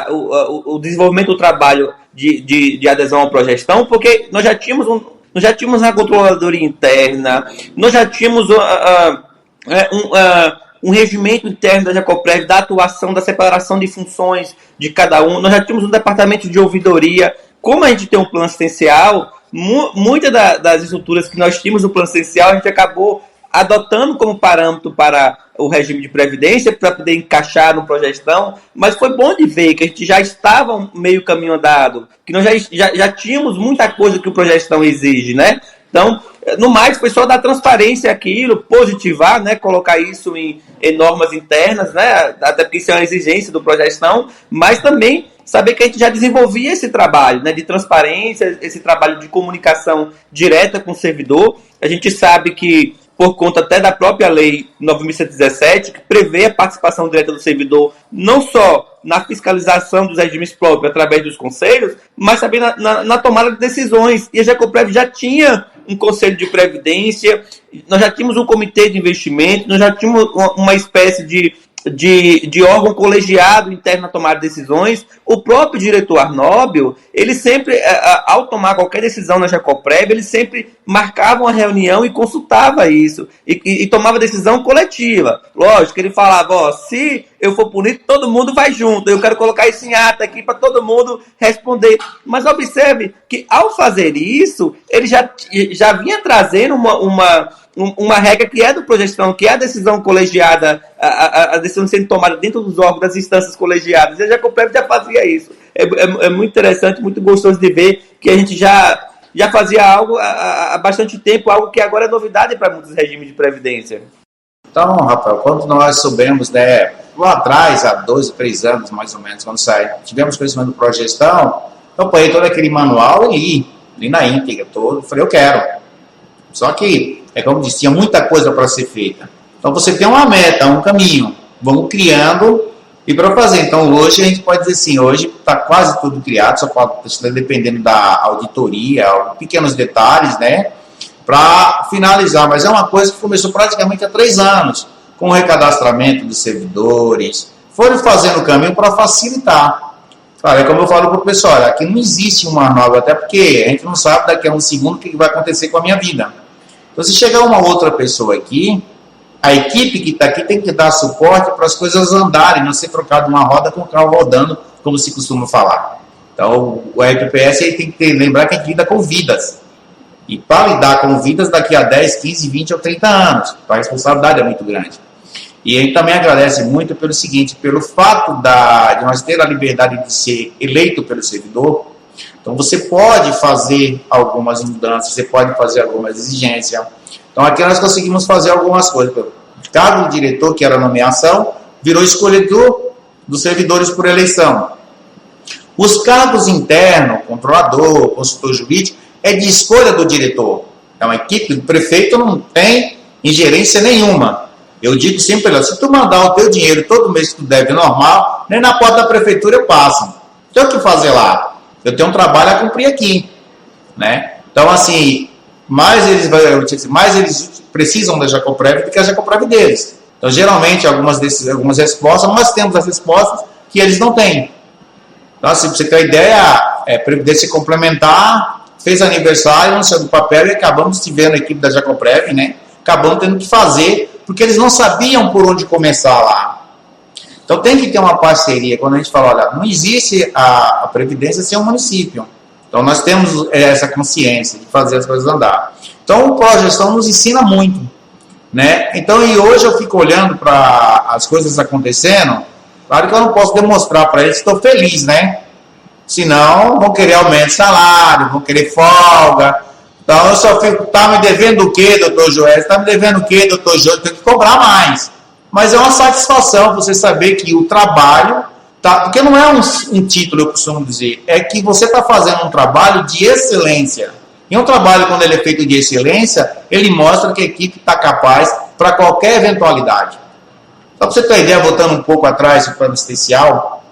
o desenvolvimento do trabalho de adesão ao Progestão, porque nós já tínhamos uma controladoria interna, nós já tínhamos um regimento interno da Jacoprev, da atuação, da separação de funções de cada um, nós já tínhamos um departamento de ouvidoria. Como a gente tem um plano assistencial, muitas das estruturas que nós tínhamos no plano assistencial, a gente acabou adotando como parâmetro para o regime de previdência, para poder encaixar no Progestão, mas foi bom de ver que a gente já estava meio caminho andado, que nós já tínhamos muita coisa que o Progestão exige, né? Então, no mais, foi só dar transparência àquilo, positivar, né? Colocar isso em normas internas, né? Até porque isso é uma exigência do Progestão, mas também saber que a gente já desenvolvia esse trabalho, né, de transparência, esse trabalho de comunicação direta com o servidor. A gente sabe que, por conta até da própria lei 9.117, que prevê a participação direta do servidor, não só na fiscalização dos regimes próprios através dos conselhos, mas também na tomada de decisões. E a Jacoprev já tinha um conselho de previdência, nós já tínhamos um comitê de investimento, nós já tínhamos uma espécie de órgão colegiado interno na tomada de decisões. O próprio diretor Arnóbio, ele sempre, ao tomar qualquer decisão na Jacoprev, ele sempre marcava uma reunião e consultava isso, e tomava decisão coletiva. Lógico, ele falava, se eu for punido, todo mundo vai junto, eu quero colocar isso em ata aqui para todo mundo responder. Mas observe que, ao fazer isso, ele já vinha trazendo uma regra que é do Progestão, que é a decisão colegiada, a decisão sendo tomada dentro dos órgãos das instâncias colegiadas. E a Jacoprev já fazia isso. É muito interessante, muito gostoso de ver que a gente já fazia algo há bastante tempo, algo que agora é novidade para muitos regimes de previdência. Então, Rafael, quando nós soubemos, né, lá atrás, há 2, 3 anos mais ou menos, quando tivemos conhecimento do Progestão, eu apanhei todo aquele manual e li na íntegra todo, falei, eu quero. Só que, como disse, tinha muita coisa para ser feita. Então você tem uma meta, um caminho, vamos criando e para fazer. Então hoje a gente pode dizer assim, hoje está quase tudo criado, só pode estar dependendo da auditoria, pequenos detalhes, né, para finalizar. Mas é uma coisa que começou praticamente há 3 anos, com o recadastramento dos servidores, foram fazendo o caminho para facilitar. Claro, é como eu falo para o pessoal, aqui não existe uma nova, até porque a gente não sabe daqui a um segundo o que vai acontecer com a minha vida. Então, se chegar uma outra pessoa aqui, a equipe que está aqui tem que dar suporte para as coisas andarem, não ser trocado uma roda com o carro rodando, como se costuma falar. Então, o RPPS aí tem que lembrar que a gente lida com vidas. E para lidar com vidas daqui a 10, 15, 20 ou 30 anos, a responsabilidade é muito grande. E a gente também agradece muito pelo seguinte, pelo fato de nós ter a liberdade de ser eleito pelo servidor. Então, você pode fazer algumas mudanças, você pode fazer algumas exigências. Então, aqui nós conseguimos fazer algumas coisas. O cargo de diretor, que era nomeação, virou escolhedor dos servidores por eleição. Os cargos internos, controlador, consultor jurídico, é de escolha do diretor. Então, a equipe do prefeito não tem ingerência nenhuma. Eu digo sempre, se tu mandar o teu dinheiro todo mês que tu deve normal, nem na porta da prefeitura eu passo. Tem o que fazer lá. Eu tenho um trabalho a cumprir aqui, né? Então, assim, mais eles precisam da Jacoprev do que a Jacoprev deles. Então, geralmente, algumas respostas, nós temos as respostas que eles não têm. Então, assim, para você ter uma ideia, Previdência Complementar fez aniversário, não saiu do papel e acabamos de ver na equipe da Jacoprev, né? Acabamos tendo que fazer, porque eles não sabiam por onde começar lá. Então tem que ter uma parceria. Quando a gente fala, olha, não existe a Previdência sem um município. Então nós temos essa consciência de fazer as coisas andar. Então o Progestão nos ensina muito, né? Então, e hoje eu fico olhando para as coisas acontecendo, claro que eu não posso demonstrar para eles que estou feliz, né? Senão vão querer aumento de salário, vão querer folga. Então eu só fico, tá me devendo o quê, doutor Joel? Tá me devendo o quê, doutor Joel? Tem que cobrar mais. Mas é uma satisfação você saber que o trabalho, porque não é um título, eu costumo dizer, é que você está fazendo um trabalho de excelência. E um trabalho, quando ele é feito de excelência, ele mostra que a equipe está capaz para qualquer eventualidade. Só para você ter uma ideia, voltando um pouco atrás, o plano assistencial,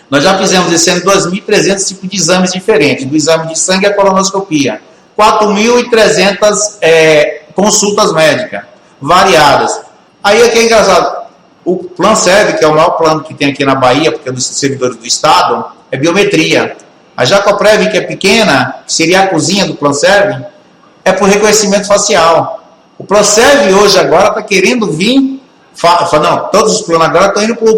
nós já fizemos esse ano 2.300 tipos de exames diferentes, do exame de sangue à colonoscopia, 4.300 consultas médicas, variadas. Aí aqui é engraçado, o Planserv, que é o maior plano que tem aqui na Bahia, porque é dos servidores do Estado, é biometria. A Jacoprev, que é pequena, que seria a cozinha do Planserv, é por reconhecimento facial. O Planserv hoje agora está querendo vir, não, todos os planos agora estão indo para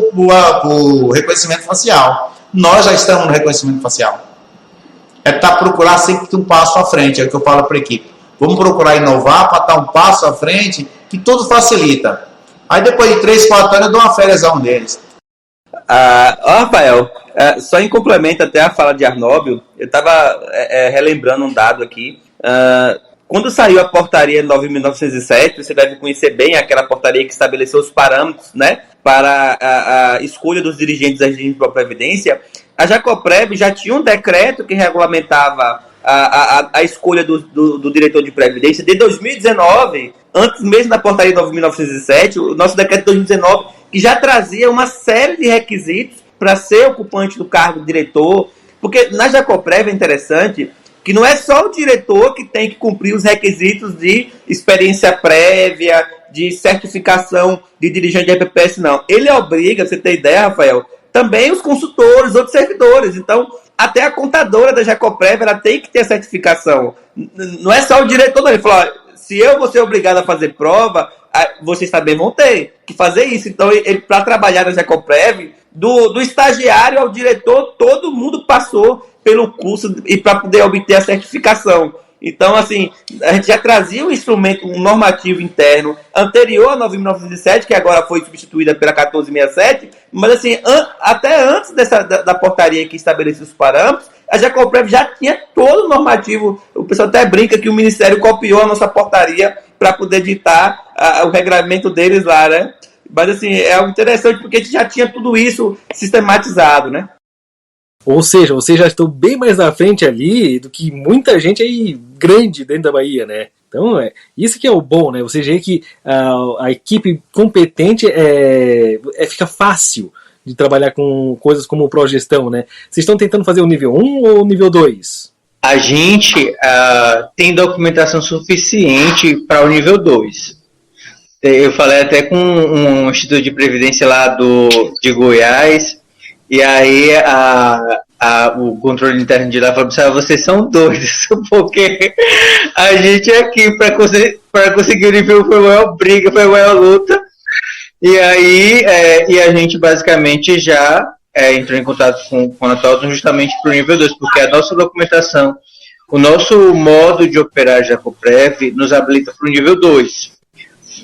o reconhecimento facial. Nós já estamos no reconhecimento facial. É procurar sempre um passo à frente, é o que eu falo para a equipe. Vamos procurar inovar para estar um passo à frente, que tudo facilita. Aí depois de 3, 4 anos eu dou uma férias a um deles. Rafael, só em complemento até a fala de Arnóbio, eu estava relembrando um dado aqui. Quando saiu a portaria 9.907, você deve conhecer bem aquela portaria que estabeleceu os parâmetros, né, para a escolha dos dirigentes da regime de Previdência. A Jacoprev já tinha um decreto que regulamentava a escolha do diretor de Previdência de 2019, antes mesmo da portaria 9.907, o nosso decreto de 2019, que já trazia uma série de requisitos para ser ocupante do cargo de diretor, porque na Jacoprev é interessante que não é só o diretor que tem que cumprir os requisitos de experiência prévia, de certificação de dirigente de RPPS, não. Ele obriga, você ter ideia, Rafael, também os consultores, outros servidores. Então, até a contadora da Jacoprev, ela tem que ter a certificação. Não é só o diretor, não. Ele falou, se eu vou ser obrigado a fazer prova, vocês também vão ter que fazer isso. Então, ele para trabalhar na Jacoprev, do estagiário ao diretor, todo mundo passou pelo curso e para poder obter a certificação. Então, assim, a gente já trazia um instrumento, um normativo interno anterior a 9.907, que agora foi substituída pela 1467, mas, assim, até antes da portaria que estabelecia os parâmetros, a Jacoprev já tinha todo o normativo. O pessoal até brinca que o Ministério copiou a nossa portaria para poder ditar o regramento deles lá, né? Mas, assim, é algo interessante porque a gente já tinha tudo isso sistematizado, né? Ou seja, vocês já estão bem mais à frente ali do que muita gente aí grande dentro da Bahia, né? Então, isso que é o bom, né? Você vê que a equipe competente fica fácil de trabalhar com coisas como progestão, né? Vocês estão tentando fazer o nível 1 ou o nível 2? A gente tem documentação suficiente para o nível 2. Eu falei até com um instituto de previdência lá de Goiás, e aí o controle interno de lá falou: vocês são doidos, porque a gente aqui para conseguir o nível foi uma maior briga, foi uma maior luta. E aí a gente basicamente já entrou em contato com a Totum justamente para o nível 2, porque a nossa documentação, o nosso modo de operar Jacoprev nos habilita para o nível 2.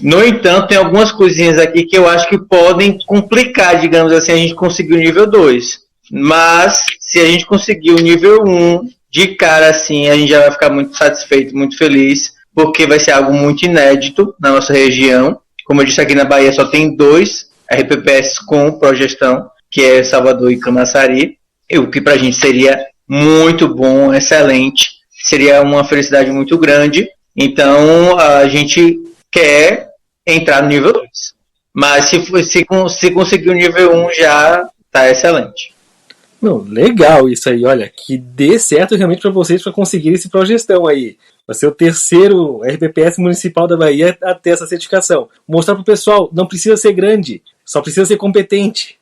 No entanto, tem algumas coisinhas aqui que eu acho que podem complicar, digamos assim, a gente conseguir o nível 2. Mas, se a gente conseguir o nível 1, de cara assim, a gente já vai ficar muito satisfeito, muito feliz, porque vai ser algo muito inédito na nossa região. Como eu disse, aqui na Bahia só tem 2 RPPS com progestão, que é Salvador e Camaçari, o que pra gente seria muito bom, excelente, seria uma felicidade muito grande. Então, a gente quer entrar no nível 2. Mas se conseguir o nível 1 já está excelente. Não, legal isso aí, olha, que dê certo realmente para vocês para conseguir esse progestão aí. Vai ser o terceiro RPPS municipal da Bahia a ter essa certificação. Mostrar pro pessoal, não precisa ser grande, só precisa ser competente.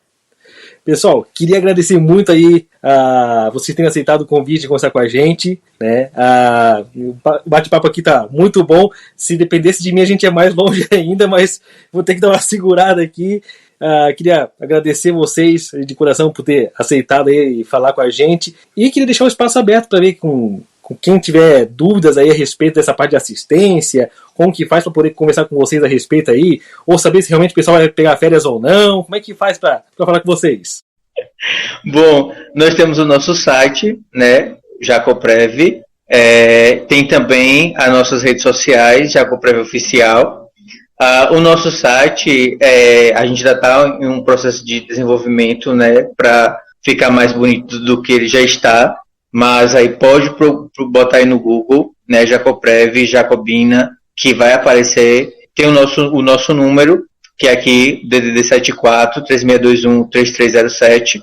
Pessoal, queria agradecer muito aí vocês terem aceitado o convite de conversar com a gente, né? O bate-papo aqui tá muito bom. Se dependesse de mim, a gente é mais longe ainda, mas vou ter que dar uma segurada aqui. Queria agradecer vocês de coração por ter aceitado aí e falar com a gente. E queria deixar o espaço aberto para ver com quem tiver dúvidas aí a respeito dessa parte de assistência, como que faz para poder conversar com vocês a respeito aí, ou saber se realmente o pessoal vai pegar férias ou não, como é que faz para falar com vocês? Bom, nós temos o nosso site, né, Jacoprev, tem também as nossas redes sociais, Jacoprev Oficial, O nosso site, a gente já está em um processo de desenvolvimento, né, para ficar mais bonito do que ele já está, mas aí pode botar aí no Google, né, Jacoprev, Jacobina, que vai aparecer. Tem o nosso número, que é aqui, DDD 74-3621-3307.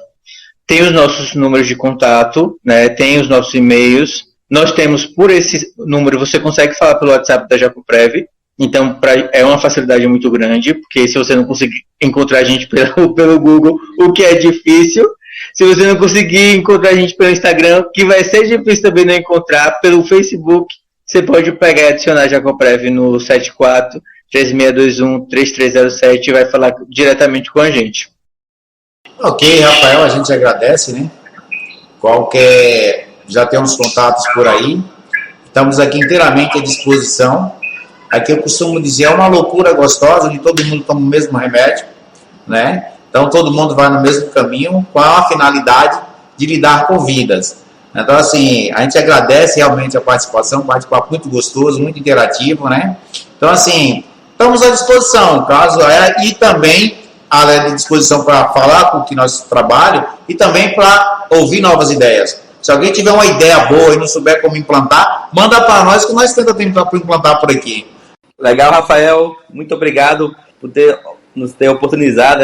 Tem os nossos números de contato, né, tem os nossos e-mails. Nós temos, por esse número, você consegue falar pelo WhatsApp da Jacoprev. Então, é uma facilidade muito grande, porque se você não conseguir encontrar a gente pelo Google, o que é difícil, se você não conseguir encontrar a gente pelo Instagram, que vai ser difícil também não encontrar, pelo Facebook, você pode pegar e adicionar a Jacoprev no 74-3621-3307 e vai falar diretamente com a gente. Ok, Rafael, a gente agradece, né? Já tem uns contatos por aí. Estamos aqui inteiramente à disposição. Aqui eu costumo dizer, é uma loucura gostosa, onde todo mundo toma o mesmo remédio, né? Então todo mundo vai no mesmo caminho, com a finalidade de lidar com vidas. Então assim, a gente agradece realmente a participação, um bate-papo muito gostoso, muito interativo, né? Então assim, estamos à disposição, caso e também à disposição para falar com o que nós trabalhamos e também para ouvir novas ideias. Se alguém tiver uma ideia boa e não souber como implantar, manda para nós que nós tentamos implantar por aqui. Legal, Rafael. Muito obrigado por nos ter oportunizado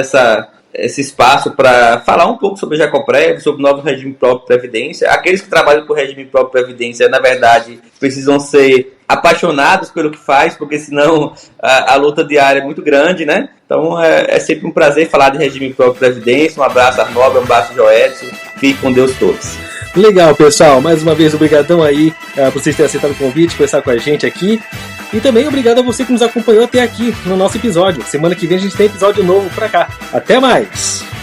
esse espaço para falar um pouco sobre a Jacoprev, sobre o novo regime próprio Previdência. Aqueles que trabalham por regime próprio Previdência, na verdade, precisam ser apaixonados pelo que faz, porque senão a luta diária é muito grande, né? Então é sempre um prazer falar de regime próprio Previdência. Um abraço, Arnaldo, um abraço, Joedson. Fique com Deus todos. Legal, pessoal. Mais uma vez, obrigadão aí por vocês terem aceitado o convite, conversar com a gente aqui. E também obrigado a você que nos acompanhou até aqui no nosso episódio. Semana que vem a gente tem episódio novo pra cá. Até mais!